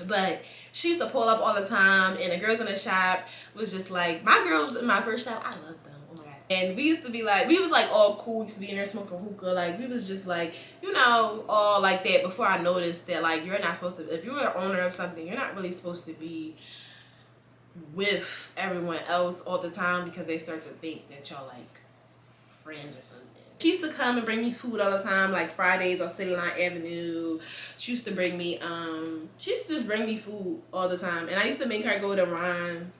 But she used to pull up all the time, and the girls in the shop was just like, my girls in my first shop, I loved them. Oh my God. And we used to be like, we was like all cool. We used to be in there smoking hookah. Like, we was just like, you know, all like that before I noticed that, like, you're not supposed to, if you're an owner of something, you're not really supposed to be with everyone else all the time, because they start to think that y'all like friends or something. She used to come and bring me food all the time, like Fridays off City Line Avenue. She used to bring me, she used to just bring me food all the time. And I used to make her go to Ron's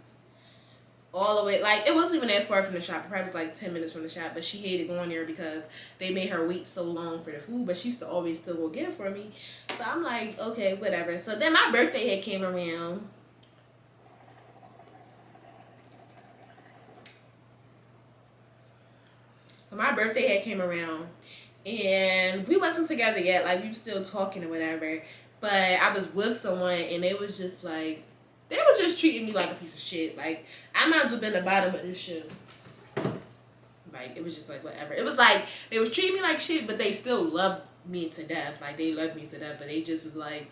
all the way, like, it wasn't even that far from the shop. It probably was like 10 minutes from the shop, but she hated going there because they made her wait so long for the food, but she used to always still go get it for me. So I'm like, okay, whatever. So then my birthday had came around. My birthday had came around, and we wasn't together yet. Like, we were still talking or whatever, but I was with someone, and they was just like, they were just treating me like a piece of shit. Like, I might as well been the bottom of this shit. Like, it was just like, whatever. It was like, they was treating me like shit, but they still loved me to death. Like, they loved me to death, but they just was like,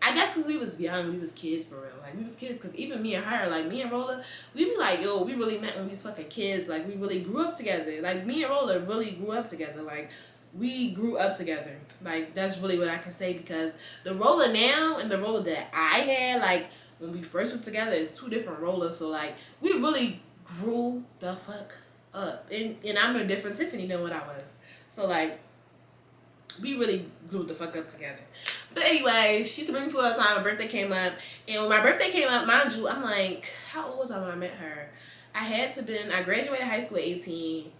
I guess because we was young, we was kids for real. Like, we was kids, because even me and her, like, me and Rolla, we be like, yo, we really met when we was fucking kids. Like, we really grew up together. Like, me and Rolla really grew up together. Like, we grew up together. Like, that's really what I can say, because the Rolla now and the Rolla that I had, like, when we first was together, is two different Rollas. So, like, we really grew the fuck up. And I'm a different Tiffoni than what I was. So, like, we really grew the fuck up together. But anyway, she used to bring me food all the time. My birthday came up. And when my birthday came up, mind you, I'm like, how old was I when I met her? I graduated high school at 18.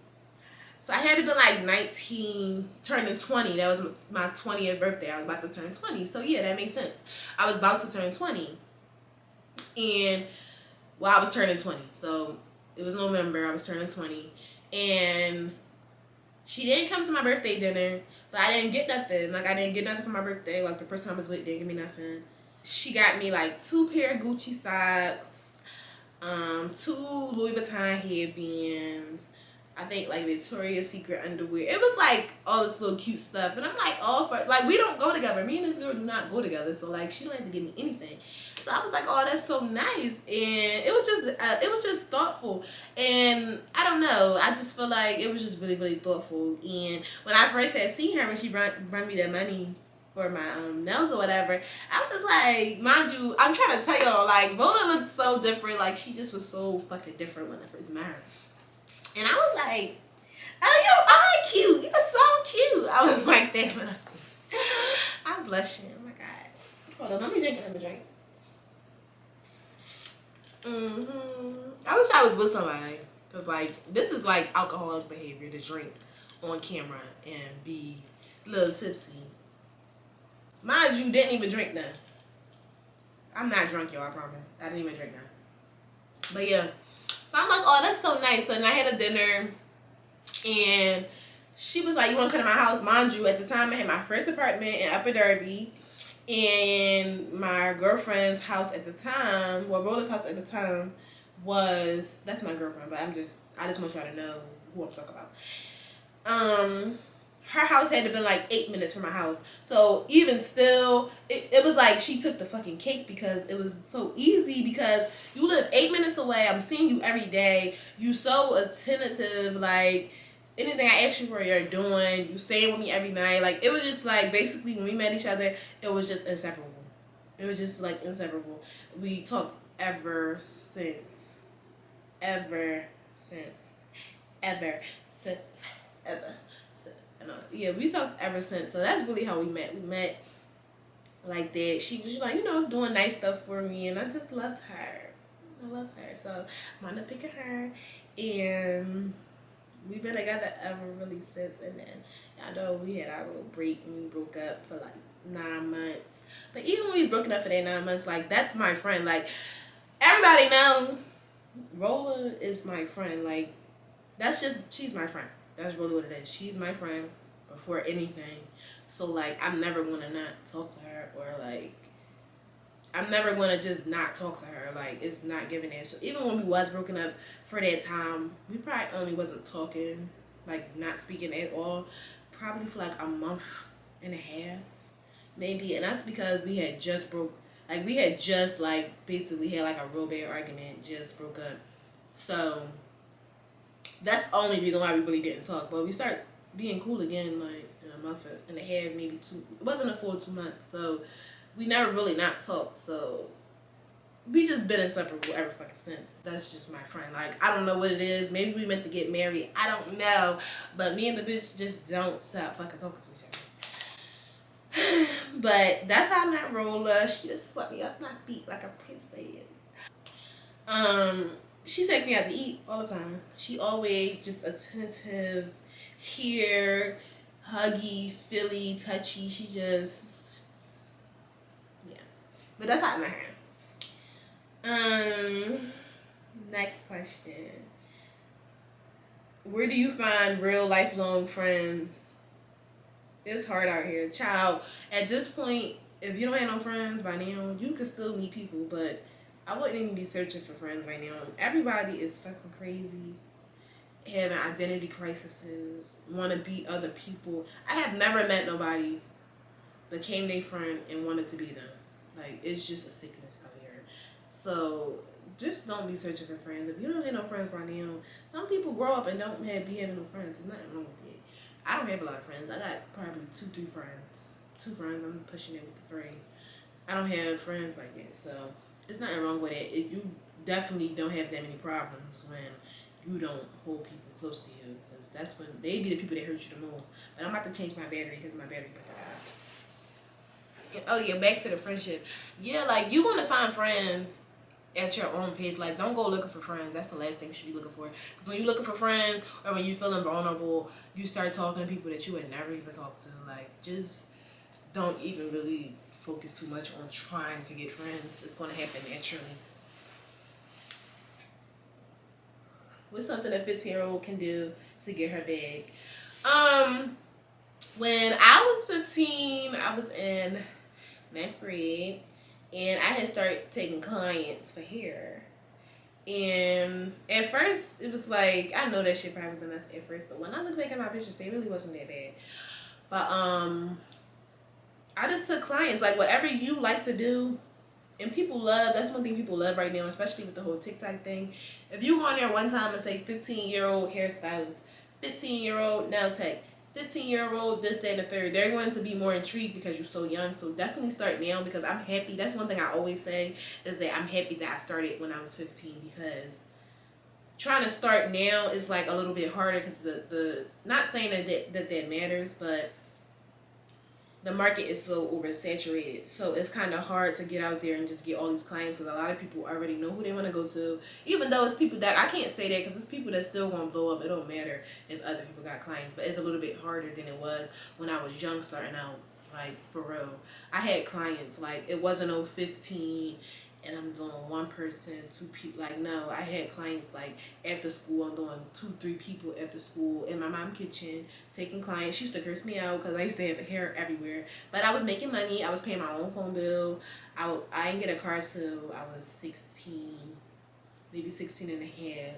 So I had to be like 19, turning 20. That was my 20th birthday. I was about to turn 20. So yeah, that makes sense. I was about to turn 20. And, well, I was turning 20. So it was November. I was turning 20. And she didn't come to my birthday dinner, but I didn't get nothing. Like, I didn't get nothing for my birthday. Like, the person I was with didn't give me nothing. She got me like 2 pair of Gucci socks, 2 Louis Vuitton headbands, I think like Victoria's Secret underwear. It was like all this little cute stuff, and I'm like, all for like, we don't go together. Me and this girl do not go together, so like she don't have to give me anything. So I was like, oh, that's so nice, and it was just thoughtful, and I don't know, I just feel like it was just really really thoughtful. And when I first had seen her, when she brought me that money for my nails or whatever, I was like, mind you, I'm trying to tell y'all, like, Rolla looked so different. Like, she just was so fucking different when I first met her. And I was like, oh, you are cute. You're so cute. I was like that when I said, I'm blushing. Oh my God. Hold on, let me drink another drink. I wish I was with somebody. Because, like, this is like alcoholic behavior to drink on camera and be a little tipsy. Mind you, didn't even drink none. I'm not drunk, y'all, I promise. I didn't even drink none. But yeah. So I'm like, oh, that's so nice. So then I had a dinner, and she was like, you want to come to my house? Mind you, at the time I had my first apartment in Upper Derby, and my girlfriend's house at the time, well, Rolla's house at the time was, that's my girlfriend, but I just want y'all to know who I'm talking about. Her house had to been like 8 minutes from my house. So even still, it was like she took the fucking cake because it was so easy, because you live 8 minutes away. I'm seeing you every day. You so attentive. Like, anything I ask you for, you're doing. You staying with me every night. Like, it was just like, basically when we met each other, it was just inseparable. It was just like inseparable. We talked ever since. Ever since. Ever since. Ever. Yeah, we talked ever since. So that's really how we met. We met like that. She was like, you know, doing nice stuff for me, and I just loved her. I loved her. So I'm gonna pick her, and we've been together ever really since. And then I know we had our little break and we broke up for like 9 months. But even when we was broken up for that 9 months, like, that's my friend. Like, everybody know Rolla is my friend. Like, she's my friend. That's really what it is. She's my friend before anything. So, like, I'm never going to not talk to her, or, like, I'm never going to just not talk to her. Like, it's not giving it. So, even when we was broken up for that time, we probably only wasn't talking, like, not speaking at all, probably for, like, a month and a half, maybe. And that's because we had just basically had, like, a real bad argument, just broke up. So that's the only reason why we really didn't talk. But we start being cool again, like, in a month and a half, maybe 2. It wasn't a full 2 months, so we never really not talked. So we just been inseparable ever fucking since. That's just my friend. Like, I don't know what it is. Maybe we meant to get married. I don't know. But me and the bitch just don't stop fucking talking to each other. But that's how I met Rolla. She just swept me off my feet like a princess. She take me out to eat all the time. She always just attentive, here, huggy, feely, touchy. She just, yeah. But that's how I met her. Next question. Where do you find real lifelong friends? It's hard out here, child. At this point, if you don't have no friends by now, you can still meet people, but I wouldn't even be searching for friends right now. Everybody is fucking crazy, having identity crises, want to be other people. I have never met nobody became their friend and wanted to be them. Like, it's just a sickness out here. So just don't be searching for friends. If you don't have no friends right now, some people grow up and don't be having no friends. There's nothing wrong with it. I don't have a lot of friends. I got probably 2-3 friends. 2 friends. I'm pushing it with the 3. I don't have friends like that, so there's nothing wrong with it. You definitely don't have that many problems when you don't hold people close to you, because that's when they be the people that hurt you the most. But I'm about to change my battery because my battery about to die. Oh yeah, back to the friendship. Yeah, like, you want to find friends at your own pace. Like, don't go looking for friends. That's the last thing you should be looking for. Because when you're looking for friends, or when you're feeling vulnerable, you start talking to people that you would never even talk to. Like, just don't even really focus too much on trying to get friends. It's going to happen naturally. What's something a 15-year-old can do to get her bag? When I was 15, I was in ninth grade, and I had started taking clients for hair. And at first, it was like, I know that shit probably was a mess at first, but when I look back at my pictures, they really wasn't that bad. But I just took clients, like whatever you like to do, and people love, that's one thing people love right now, especially with the whole TikTok thing. If you go on there one time and say 15-year-old hairstylist, 15-year-old nail tech, 15-year-old this, that, and the third, they're going to be more intrigued because you're so young. So definitely start now, because I'm happy. That's one thing I always say, is that I'm happy that I started when I was 15, because trying to start now is like a little bit harder, because the not saying that matters, but the market is so oversaturated, so it's kind of hard to get out there and just get all these clients, because a lot of people already know who they want to go to, even though it's people that, I can't say that because it's people that still gonna blow up. It don't matter if other people got clients, but it's a little bit harder than it was when I was young starting out. Like, for real, I had clients, like, it wasn't no 15 and I'm doing one person, two people. Like, no, I had clients, like, after school, I'm doing 2-3 people after school in my mom's kitchen, taking clients. She used to curse me out because I used to have hair everywhere. But I was making money. I was paying my own phone bill. I didn't get a car till I was 16, maybe 16 and a half.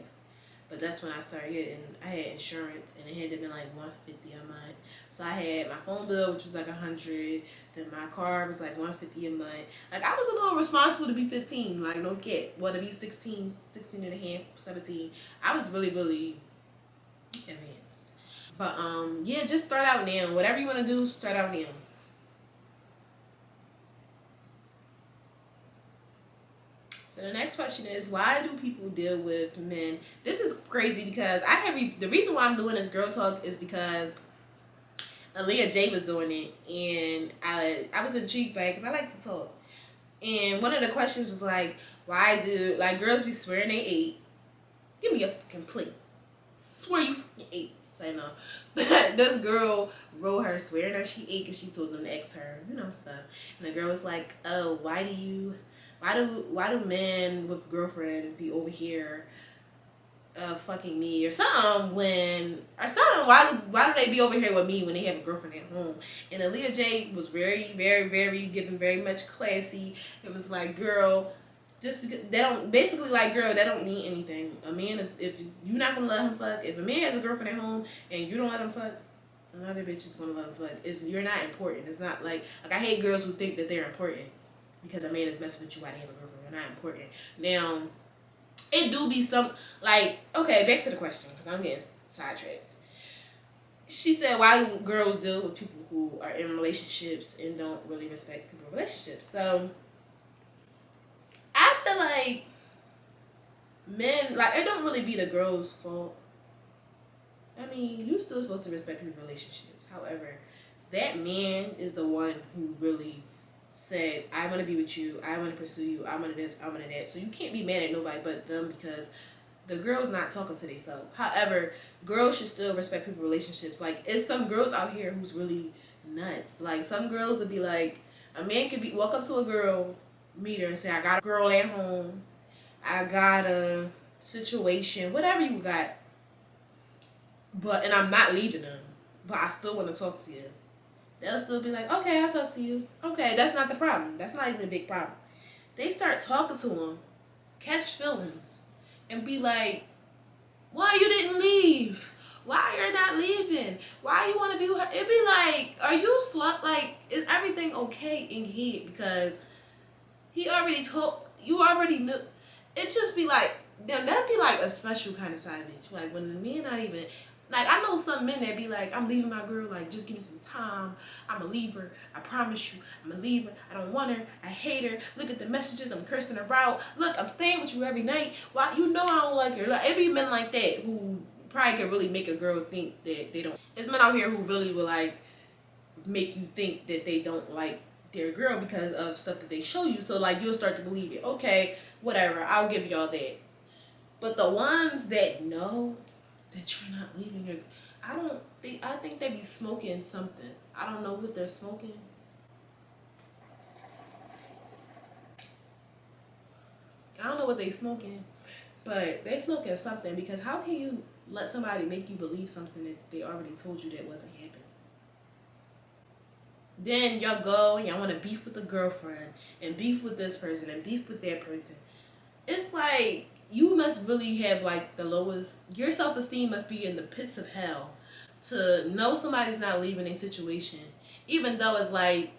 But that's when I started getting, I had insurance, and it had to be like $150 a month. So I had my phone bill, which was like $100. Then my car was like $150 a month. Like, I was a little responsible to be 15. Like, no kid. Well, to be 16 and a half, 17. I was really, really advanced. But, yeah, just start out now. Whatever you want to do, start out now. So the next question is, why do people deal with men? This is crazy, because the reason why I'm doing this girl talk is because Aaliyah J was doing it, and I was intrigued by it because I like to talk. And one of the questions was like, why do, like, girls be swearing they ate? Give me a fucking plate. Swear you fucking ate. Say no. But this girl wrote her swearing that she ate because she told them to ask her, stuff. And the girl was like, oh, why do men with girlfriends be over here fucking me or something why do they be over here with me when they have a girlfriend at home? And Aaliyah J was very, very, very giving very much classy. It was like, girl, just because they don't, basically, like, girl, that don't mean anything. A man is, if you're not gonna let him fuck, if a man has a girlfriend at home and you don't let him fuck, another bitch is gonna let him fuck. You're not important. It's not like I hate girls who think that they're important because a man is messing with you while they have a girlfriend. You're not important. Now, it do be some, like, okay, back to the question, because I'm getting sidetracked. She said, why do girls deal with people who are in relationships and don't really respect people's relationships? So, I feel like men, like, it don't really be the girl's fault. I mean, you're still supposed to respect people's relationships. However, that man is the one who really said, I want to be with you, I want to pursue you, I want this, I want that. So you can't be mad at nobody but them, because the girl's not talking to themselves. However, girls should still respect people's relationships. Like, it's some girls out here who's really nuts. Like, some girls would be like, a man could walk up to a girl, meet her, and say, I got a girl at home, I got a situation, whatever you got, and I'm not leaving them, but I still want to talk to you. They'll still be like, okay, I'll talk to you. Okay, that's not the problem. That's not even a big problem. They start talking to him, catch feelings, and be like, why you didn't leave? Why you're not leaving? Why you want to be with her? It'd be like, are you slut? Like, is everything okay in here? Because he already told, you already knew. It just be like, that'd be like a special kind of savage. Like, when the men not even, like, I know some men that be like, I'm leaving my girl, like, just give me some time. I'm a leave her. I promise you, I'm a leave her. I don't want her. I hate her. Look at the messages. I'm cursing her out. Look, I'm staying with you every night. Why? You know I don't like her. Like, every men like that who probably could really make a girl think that they don't. There's men out here who really will, like, make you think that they don't like their girl because of stuff that they show you. So, like, you'll start to believe it. Okay, whatever. I'll give y'all that. But the ones that know that you're not leaving her, I think they be smoking something. I don't know what they're smoking. I don't know what they smoking. But they smoking something, because how can you let somebody make you believe something that they already told you that wasn't happening? Then y'all go and y'all want to beef with the girlfriend and beef with this person and beef with that person. It's like you must really have like the lowest. Your self esteem must be in the pits of hell to know somebody's not leaving a situation, even though it's like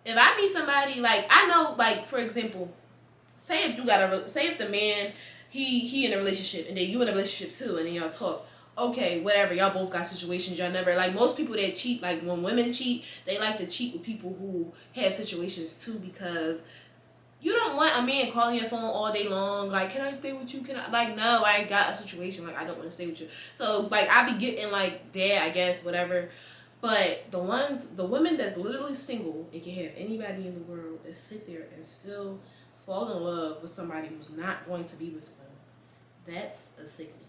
if I meet somebody like I know, like for example, say if you got a say if the man he in a relationship and then you in a relationship too and then y'all talk, okay, whatever, y'all both got situations, y'all never, like most people that cheat, like when women cheat, they like to cheat with people who have situations too, because you don't want a man calling your phone all day long like, can I stay with you, can I, like, no, I got a situation, like I don't want to stay with you. So like I be getting like that, I guess, whatever. But the women that's literally single and can have anybody in the world that sit there and still fall in love with somebody who's not going to be with them, that's a sickness.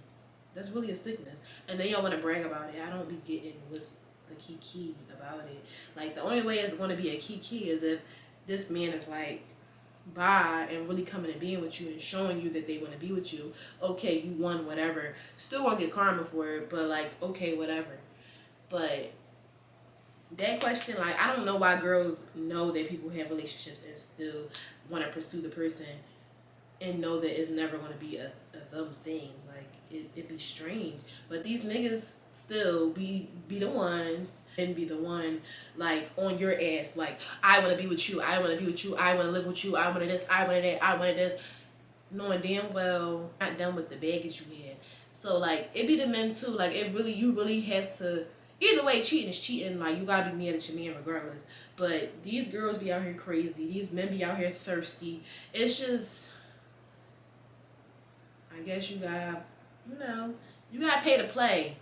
That's really a sickness. And then y'all want to brag about it. I don't be getting what's the key about it. Like the only way it's going to be a key is if this man is like bye and really coming and being with you and showing you that they want to be with you. Okay, you won, whatever. Still gonna get karma for it, but like, okay, whatever. But that question, like, I don't know why girls know that people have relationships and still want to pursue the person and know that it's never going to be a them thing. Like, it'd be strange. But these niggas still be the ones and be the one, like, on your ass. Like, I want to be with you. I want to be with you. I want to live with you. I wanted this. I wanted that. I wanted this. Knowing damn well not done with the baggage you had. So, like, it be the men, too. Like, you really have to... Either way, cheating is cheating. Like, you gotta be mad at your man regardless. But these girls be out here crazy. These men be out here thirsty. It's just... I guess you gotta pay to play.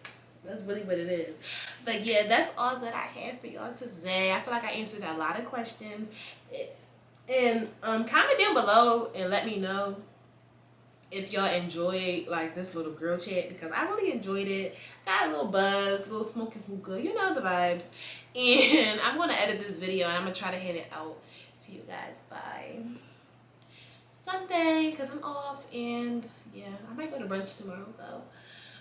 That's really what it is. But yeah, that's all that I have for y'all today. I feel like I answered a lot of questions. And comment down below and let me know if y'all enjoyed like this little girl chat, because I really enjoyed it. Got a little buzz, a little smoking hookah, you know the vibes. And I'm gonna edit this video and I'm gonna try to hand it out to you guys by Sunday, because I'm off. And yeah, I might go to brunch tomorrow though.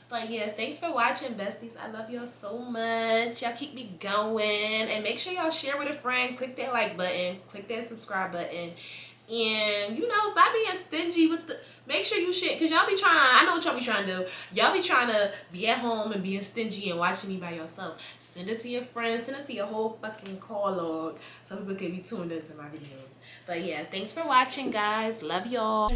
But yeah, thanks for watching, besties. I love y'all so much. Y'all keep me going. And make sure y'all share with a friend. Click that like button. Click that subscribe button. And, stop being stingy with the... Make sure you share. Because y'all be trying... I know what y'all be trying to do. Y'all be trying to be at home and being stingy and watching me by yourself. Send it to your friends. Send it to your whole fucking call log so people can be tuned into my videos. But yeah, thanks for watching, guys. Love y'all.